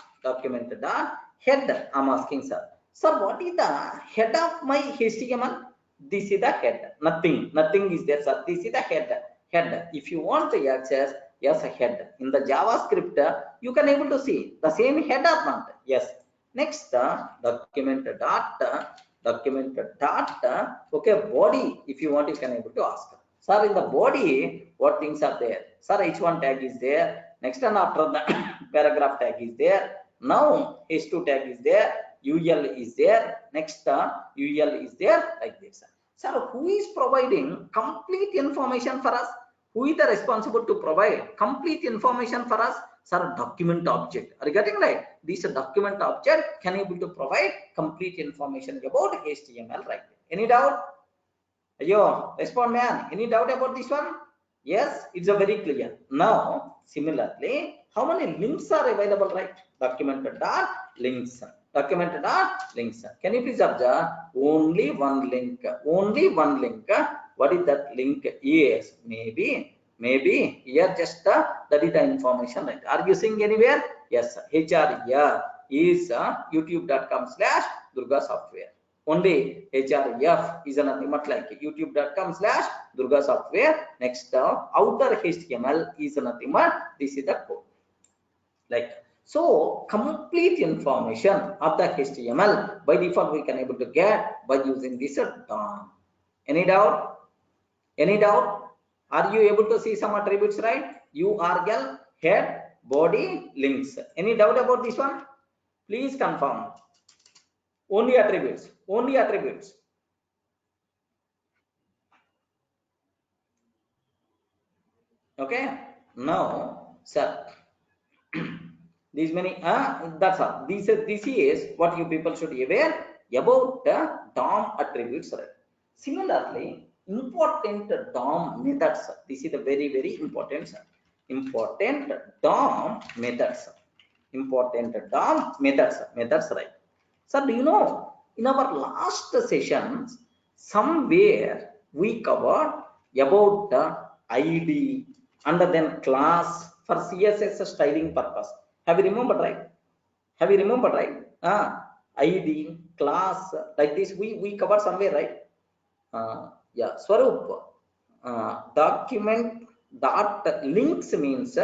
head. I'm asking, sir. Sir, what is the head of my HTML? This is the head. Nothing is there, sir. This is the head. If you want to access, yes, head. In the JavaScript, you can able to see the same head or not? Yes. Next, document dot okay, body. If you want, you can able to ask. Sir, in the body, what things are there? Sir, H1 tag is there. Next one after the paragraph tag is there. Now H2 tag is there. UL is there. Next UL is there like this. Sir, who is providing complete information for us? Who is the responsible to provide complete information for us? Sir, document object. Are you getting right? This document object can able to provide complete information about HTML, right? Any doubt? Yo, respond, man. Any doubt about this one? Yes, it's a very clear. Now, similarly, how many links are available, right? Documented dot links. Documented dot links. Can you please observe? Only one link. Only one link. What is that link? Yes, maybe here just that is the information, right? Are you seeing anywhere? Yes, href is youtube.com/Durga Software. Only href is nothing but like youtube.com/Durga Software. Next, outer HTML is nothing but this is the code. Like so, complete information of the HTML by default we can able to get by using this DOM. Any doubt? Any doubt? Are you able to see some attributes, right? URL, head, body, links. Any doubt about this one? Please confirm. Only attributes. Only attributes. Okay. Now, sir, these many. That's all. This is what you people should be aware about the DOM attributes, right? Similarly, important DOM methods. This is the very important, sir. Important DOM methods. Important DOM methods. Right? Sir, do you know in our last sessions somewhere we covered about the ID and then class for CSS styling purpose. Have you remembered, right? Have you remembered, right? ID, class, like this we covered somewhere, right? Yeah, Swaroop, document dot links means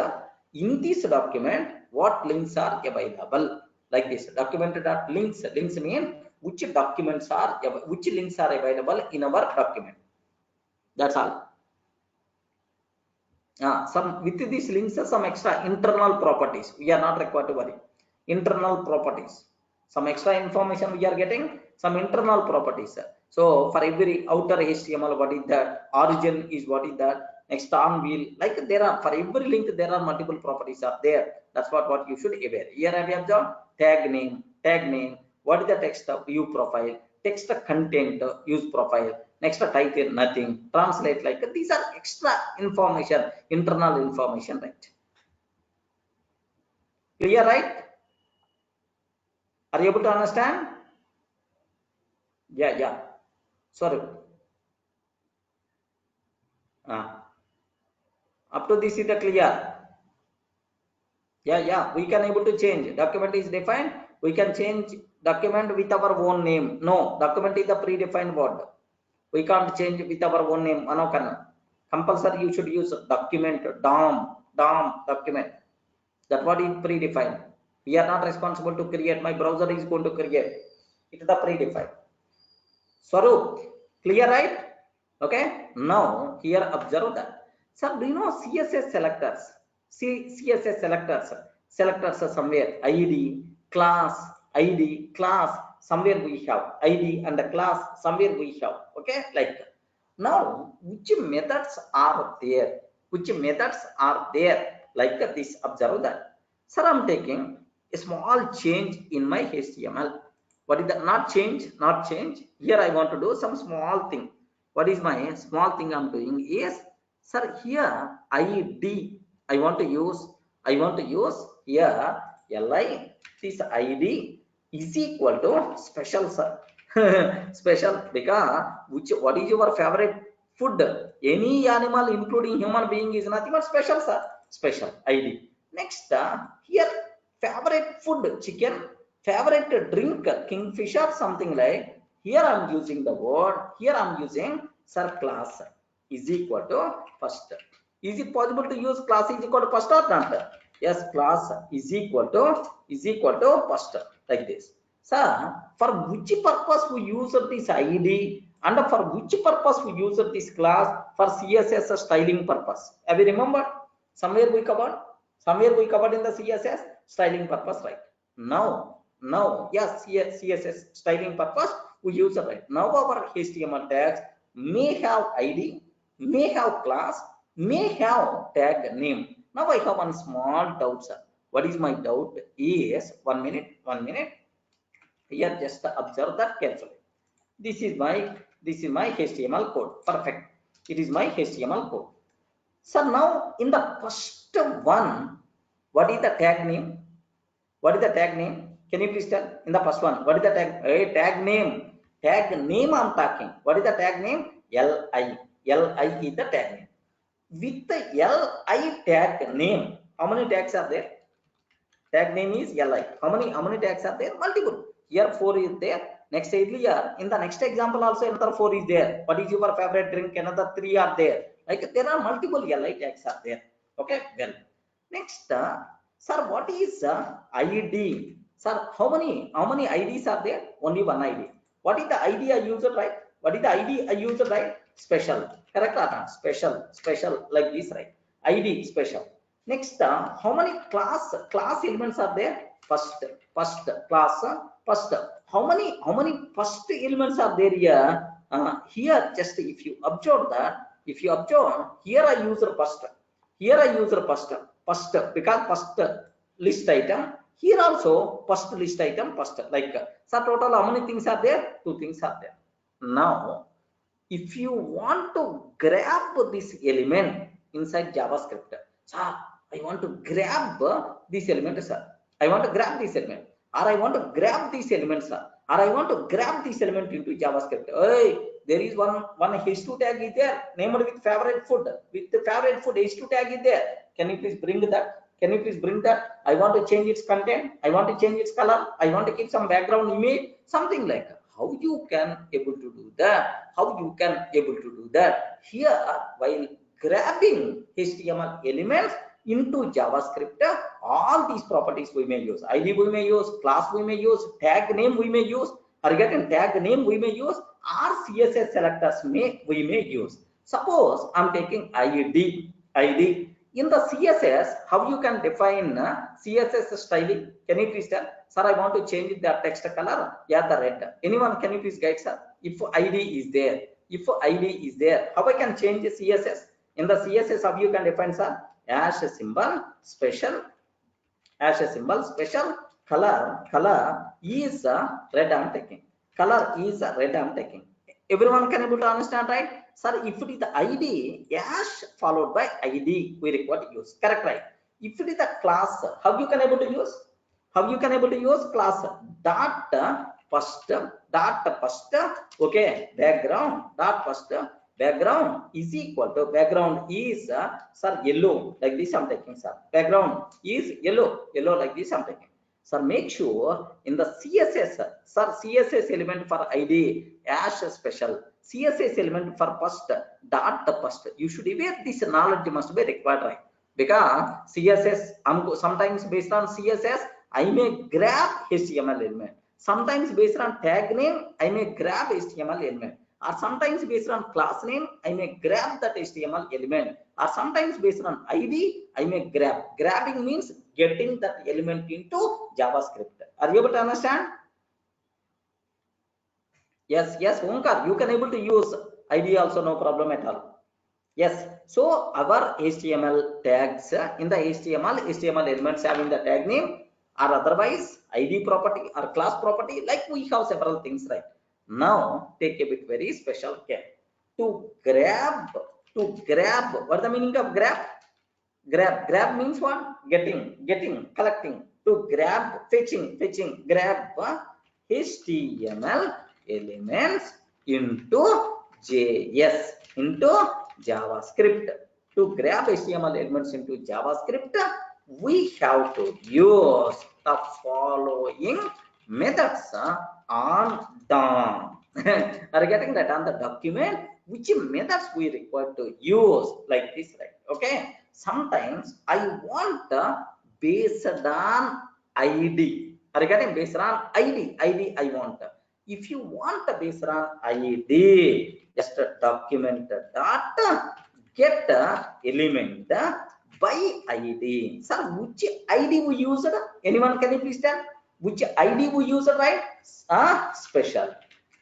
in this document what links are available, like this. Document dot links mean which documents are which links are available in our document. That's all. Some with these links some extra internal properties we are not required to worry. Internal properties, some extra information we are getting, some internal properties. So for every outer HTML, what is that? Origin is what is that? Next on wheel, like there are for every link there are multiple properties are there. That's what you should aware. Here I have the tag name. What is the text of view profile? Text content use profile. Next title nothing. Translate, like these are extra information, internal information, right? Clear, right? Are you able to understand? Yeah. Sorry. Up to this is the clear. Yeah, we can able to change. Document is defined. We can change document with our own name. No, document is the predefined word. We can't change with our own name. Anokana. Compulsory you should use document, DOM document. That what is predefined. We are not responsible to create. My browser is going to create. It is the predefined. Swaroop, clear, right? Okay. Now here observe that. Sir, do you know CSS selectors? See CSS selectors are somewhere ID, class, somewhere we have ID and the class, somewhere we have. Okay, like now which methods are there? Which methods are there? Like this, observe that. Sir, I'm taking a small change in my HTML. What is that? Not change. Here I want to do some small thing. What is my small thing I'm doing is, sir, here ID I want to use here li, this ID is equal to special, sir. Special, because what is your favorite food? Any animal including human being is nothing but special, sir. Special ID. Next here favorite food chicken, favorite drink kingfisher, something like. Here I'm using the word, here I'm using, sir, class is equal to first. Is it possible to use class is equal to first or not? Yes, class is equal to first, like this. Sir, for which purpose we use this ID and for which purpose we use this class? For CSS styling purpose. Have you remembered? Somewhere we covered in the CSS styling purpose, right? Now, yes, CSS styling purpose we use it, right? Now our HTML tags may have ID, may have class, may have tag name. Now I have one small doubt, sir. What is my doubt? Is 1 minute. Here just observe that carefully. This is my HTML code. Perfect. It is my HTML code. So now in the first one, what is the tag name? What is the tag name? Can you please tell? In the first one, what is the tag? Hey, tag name. Tag name I'm talking. What is the tag name? Li. Li is the tag name. With the Li tag name, how many tags are there? Tag name is Li. How many tags are there? Multiple. Here 4 is there. Next here, in the next example also another 4 is there. What is your favorite drink? Another 3 are there. Like there are multiple Li tags are there. Okay, well. Next, sir, what is ID? Sir, how many IDs are there? Only one ID. What is the ID I use, right? What is the ID I use, right? Special. Correct or not? Special like this, right? ID special. Next, how many class elements are there? First class, first. How many first elements are there here? Here, just if you observe that, here I use first. Here I use first because first list item. Here also first list item first. Like, so total how many things are there? 2 things are there. Now, if you want to grab this element inside JavaScript, sir, I want to grab this element, sir. I want to grab this element, or I want to grab this element, sir, or I want to grab this element into JavaScript. Hey, there is one h2 tag is there, named with favorite food. With the favorite food, h2 tag is there. Can you please bring that? I want to change its content. I want to change its color. I want to keep some background image, something like that. How you can able to do that? Here, while grabbing HTML elements into JavaScript, all these properties we may use. ID we may use, class we may use, tag name we may use, target tag name we may use, or CSS selectors we may use. Suppose I'm taking ID. In the CSS, how you can define CSS styling? Can you please tell? Sir, I want to change the text color. Yeah, the red. Anyone, can you please guide, sir? If ID is there, how I can change the CSS? In the CSS, how you can define, sir? As a symbol, special, color is red I'm taking. Everyone can able to understand, right? Sir, if it is the ID, hash followed by ID, we require to use. Correct, right? If it is the class, how you can able to use? Class dot first, okay, background dot first, background is equal to, background is sir yellow, like this I'm taking, sir. Background is yellow, yellow, like this I'm taking. Sir, make sure in the CSS, sir, CSS element for ID as special, CSS element for first dot first. You should aware this knowledge must be required, right? Because CSS, sometimes based on CSS, I may grab HTML element. Sometimes based on tag name, I may grab HTML element. Or sometimes based on class name, I may grab that HTML element. Or sometimes based on ID, I may grab. Grabbing means getting that element into JavaScript. Are you able to understand? Yes, yes, Omkar, you can able to use ID also, no problem at all. Yes, so our HTML tags in the HTML elements having the tag name or otherwise ID property or class property, like we have several things, right? Now take a bit very special care to grab, what is the meaning of grab? Grab means what? Getting, collecting. To grab, fetching, grab HTML elements into JS, into JavaScript. To grab HTML elements into JavaScript, we have to use the following methods on DOM. Are you getting that on the document? Which methods we require to use, like this, right? Okay. Sometimes I want based on ID. Are you getting based on ID? ID I want. If you want based on ID, just document dot get element by ID. Sir, which ID we used? Anyone can you please tell? Which ID we used, right? Special.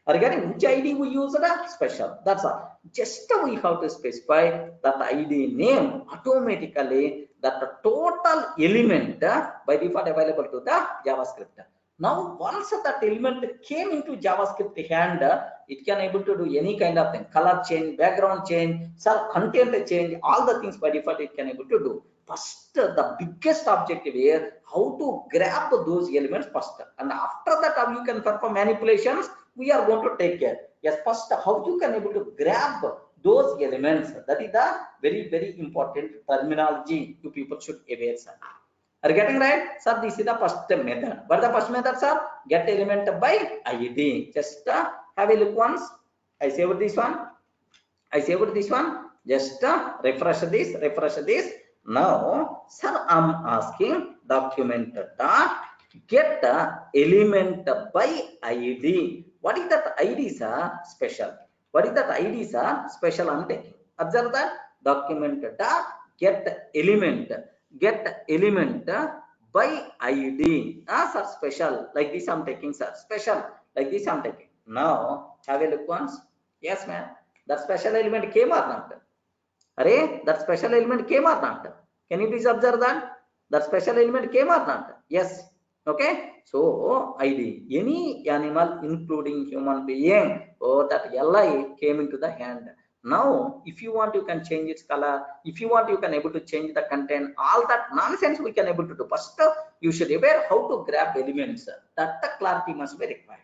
Regarding which ID we use, special. That's all. Just we have to specify that ID name automatically, that the total element by default available to the JavaScript. Now once that element came into JavaScript hand, it can able to do any kind of thing, color change, background change, some content change, all the things by default it can able to do. First, the biggest objective here, how to grab those elements first, and after that how you can perform manipulations, we are going to take care. Yes, first how you can able to grab those elements, that is the very important terminology you people should aware, sir. Are you getting right, sir? This is the first method. What is the first method, sir? Get element by ID. Just have a look once. I saved this one. Just refresh this. Now, sir, I'm asking document dot get element by ID. What is that ID, sir? Special. What is that ID, sir? Special. I'm taking. Observe that document dot get element by ID. Sir, special. Like this, I'm taking, sir. Special. Like this, I'm taking. Now, have a look once. Yes, ma'am. That special element came or not? Array, that special element came or not? Can you please observe that? That special element came or not? Yes. Okay. So ID, any animal including human being, that li came into the hand. Now if you want, you can change its color. If you want, you can able to change the content. All that nonsense we can able to do. First you should aware how to grab elements. That the clarity must be required.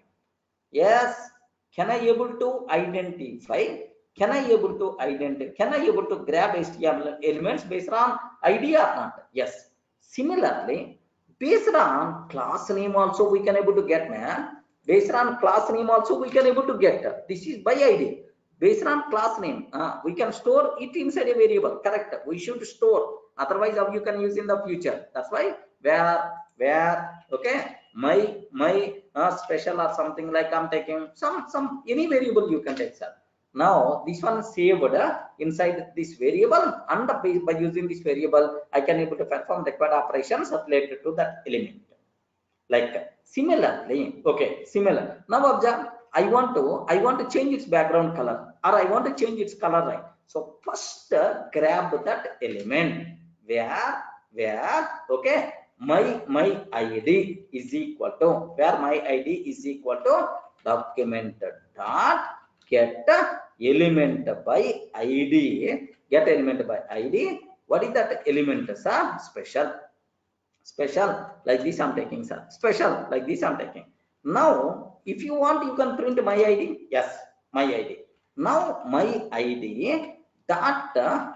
Yes, can I able to identify? Can I able to grab HTML elements based on ID or not? Yes. Similarly, based on class name also we can able to get, man. Based on class name also we can able to get. This is by ID. Based on class name, we can store it inside a variable. Correct. We should store. Otherwise, how you can use in the future? That's why where okay, my special or something, like I'm taking some any variable you can take, sir. Now this one saved inside this variable, and by using this variable I can able to perform required operations related to that element. Like similarly, okay, similar. Now observe, I want to change its background color, or I want to change its color, right? So first grab that element where okay, my ID is equal to, where my ID is equal to document dot get element by ID. Get element by ID. What is that element, sir? Special, like this I'm taking, sir. Special, like this I'm taking. Now if you want, you can print my ID. Yes, my ID. Now my ID dot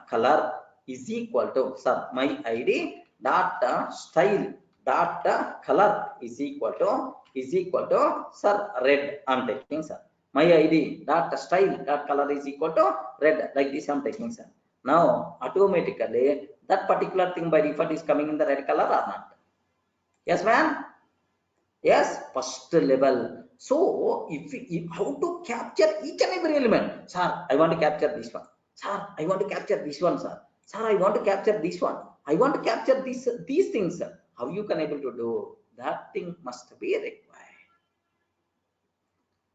color is equal to, sir, my ID dot style dot color is equal to sir red. I'm taking, sir. My ID dot style dot color is equal to red, like this I'm taking, sir. Now automatically that particular thing by default is coming in the red color or not? Yes, ma'am. Yes, first level. So if how to capture each and every element? Sir, I want to capture this one. Sir, I want to capture this one, sir. Sir, I want to capture this one. I want to capture these things, sir. How you can able to do? That thing must be required.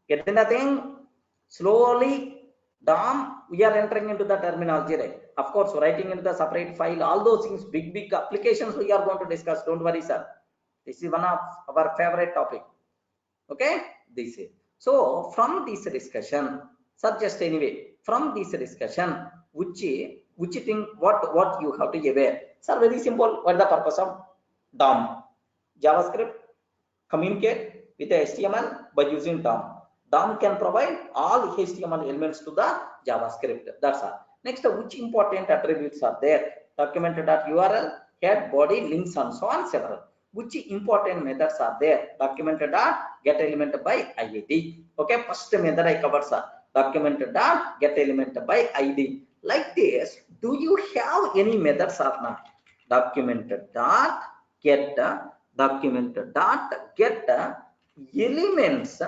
Getting the thing? Slowly down, we are entering into the terminology, right? Of course, writing into the separate file, all those things, big applications we are going to discuss. Don't worry, sir. This is one of our favorite topic. Okay, this is. So from this discussion, sir, just anyway, from this discussion, which thing, what you have to aware? Sir, very simple. What is the purpose of DOM? JavaScript communicate with the HTML by using DOM. DOM can provide all HTML elements to the JavaScript. That's all. Next, which important attributes are there? Document.url, head, body, links, and so on, several. Which important methods are there? Document.get element by ID. Okay, first method I covered, sir. Document.get element by ID. Like this, do you have any methods or not? Document.get elements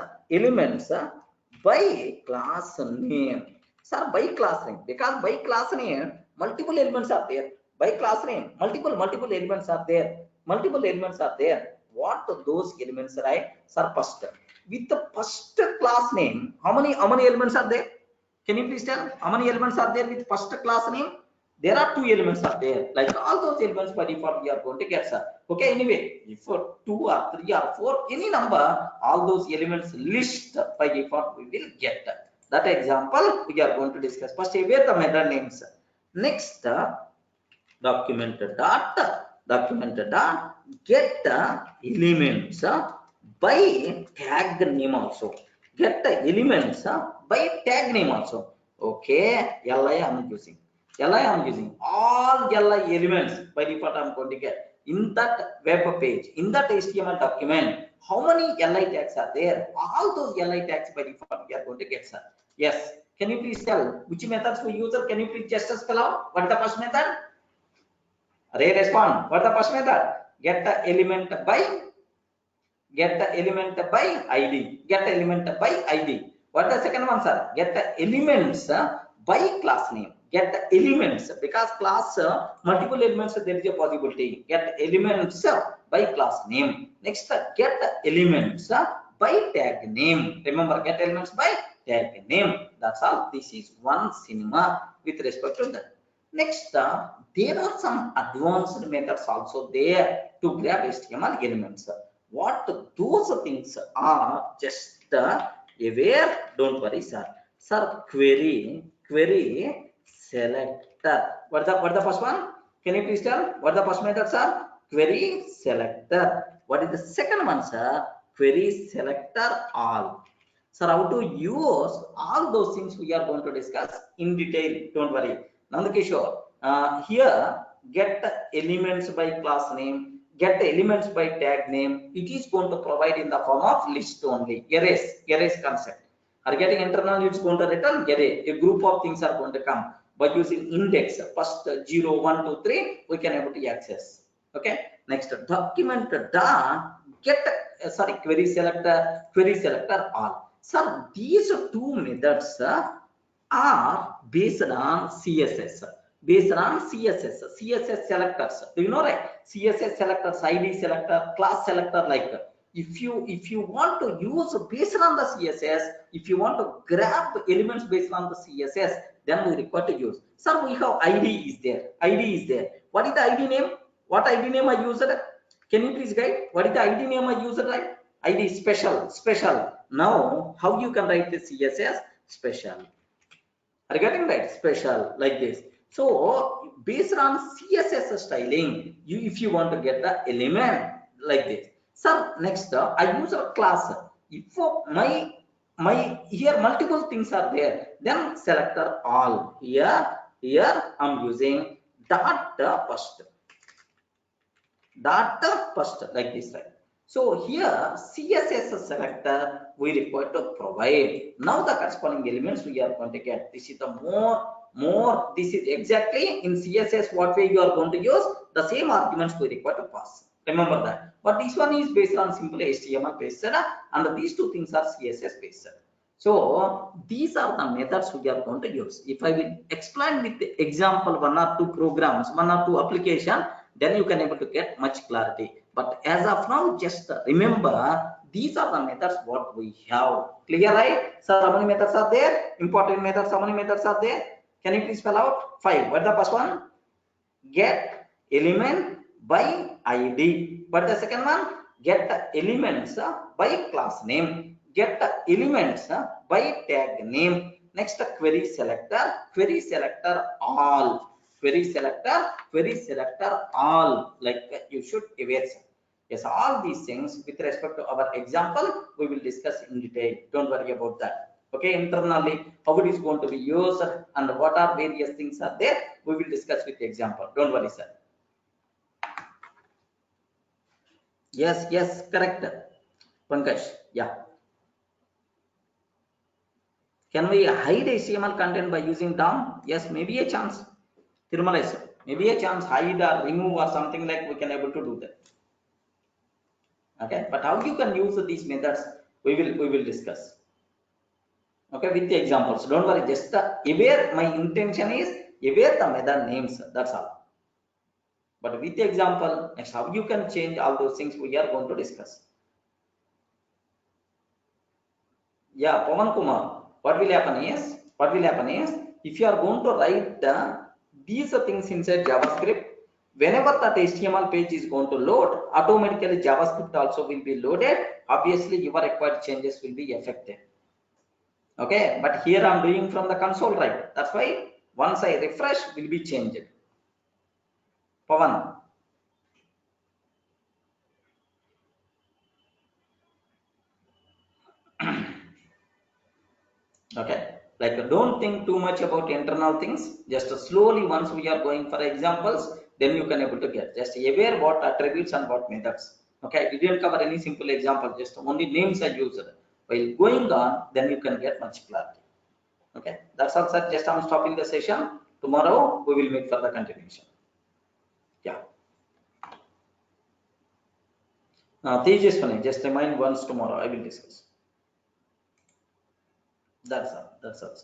by class name. Sir, by class name, because by class name multiple elements are there. By class name multiple elements are there. Multiple elements are there. What those elements, right? Sir, first with the first class name, how many elements are there? Can you please tell how many elements are there with first class name? There are 2 elements are there. Like all those elements by default we are going to get, sir. Okay, anyway, if for 2 or 3 or 4, any number, all those elements list by default we will get. That example we are going to discuss. First, aware the method names. Next, document dot get elements by tag name also. Get the elements by tag name also. Okay, LI I'm using. LI I'm using all LI elements by default I'm going to get in that web page, in that HTML document. How many LI tags are there? All those LI tags by default we are going to get, sir. Yes. Can you please tell which methods we use? Can you please just spell out what is the first method? Array respond. What is the first method? Get the element by ID. Get the element by ID. What is the second one, sir? Get the elements by class name. Get the elements, because class multiple elements there is a possibility. Get elements by class name. Next, get the elements by tag name. Remember, get elements by tag name. That's all. This is one cinema with respect to that. Next, there are some advanced methods also there to grab HTML elements. What those things are, just aware, don't worry, sir. Sir, query selector. What is the first one? Can you please tell what the first method, sir? Query selector. What is the second one, sir? Query selector all. Sir, how to use all those things we are going to discuss in detail. Don't worry. Nandakishore, here get the elements by class name, get the elements by tag name. It is going to provide in the form of list only. Arrays concept. Are getting internal, it's going to return array. A group of things are going to come by using index. First 0, 1, 2, 3, we can able to access. Okay. Next, document get query selector all. Sir, these two methods are based on CSS. CSS selectors. Do you know, right? CSS selectors, ID selector, class selector, like if you want to use based on the CSS, if you want to grab elements based on the CSS, then we require to use. Sir, we have ID is there. What is the ID name? What ID name I used? Can you please guide? What is the ID name I used, right? ID special. Now, how you can write the CSS special? Are you getting right? Special, like this. So, based on CSS styling, if you want to get the element like this. So, next, I use a class. If my here multiple things are there, then selector all. Here I'm using dot first, dot first, like this, right? So here CSS selector we require to provide. Now the corresponding elements we are going to get. This is the more this is exactly in CSS what way you are going to use, the same arguments we require to pass. Remember that. But this one is based on simply HTML based, and these two things are CSS based. So these are the methods we are going to use. If I will explain with the example one or two programs, one or two application, then you can able to get much clarity. But as of now, just remember these are the methods what we have. Clear, right? So how many methods are there? Important methods. How many methods are there? Can you please spell out? 5. What the first one? Get element by ID. But the second one? Get the elements by class name. Get the elements by tag name. Next, query selector all. Query selector all. Like you should erase. Yes, all these things with respect to our example, we will discuss in detail. Don't worry about that. Okay, internally, how it is going to be used and what are various things are there, we will discuss with the example. Don't worry, sir. Yes, correct. Pankaj, yeah. Can we hide HTML content by using DOM? Yes, maybe a chance. Tirumala sir, maybe a chance, hide or remove or something like we can able to do that. Okay, but how you can use these methods, we will discuss. Okay, with the examples. Don't worry, just aware, my intention is aware the method names, that's all. But with the example, next how you can change all those things we are going to discuss. Yeah, Pawan Kumar, what will happen is if you are going to write these things inside JavaScript, whenever that HTML page is going to load, automatically JavaScript also will be loaded. Obviously, your required changes will be affected. Okay, but here I'm doing from the console, right? That's why once I refresh, will be changed. Pawan. Okay, like don't think too much about internal things. Just slowly, once we are going for examples, then you can able to get. Just aware what attributes and what methods. Okay, I didn't cover any simple example. Just only names I used. While going on, then you can get much clarity. Okay, that's all, sir. Just I'm stopping the session. Tomorrow we will meet for the continuation. Yeah. Tej is funny. Just remind once tomorrow. I will discuss. That's all. That's all.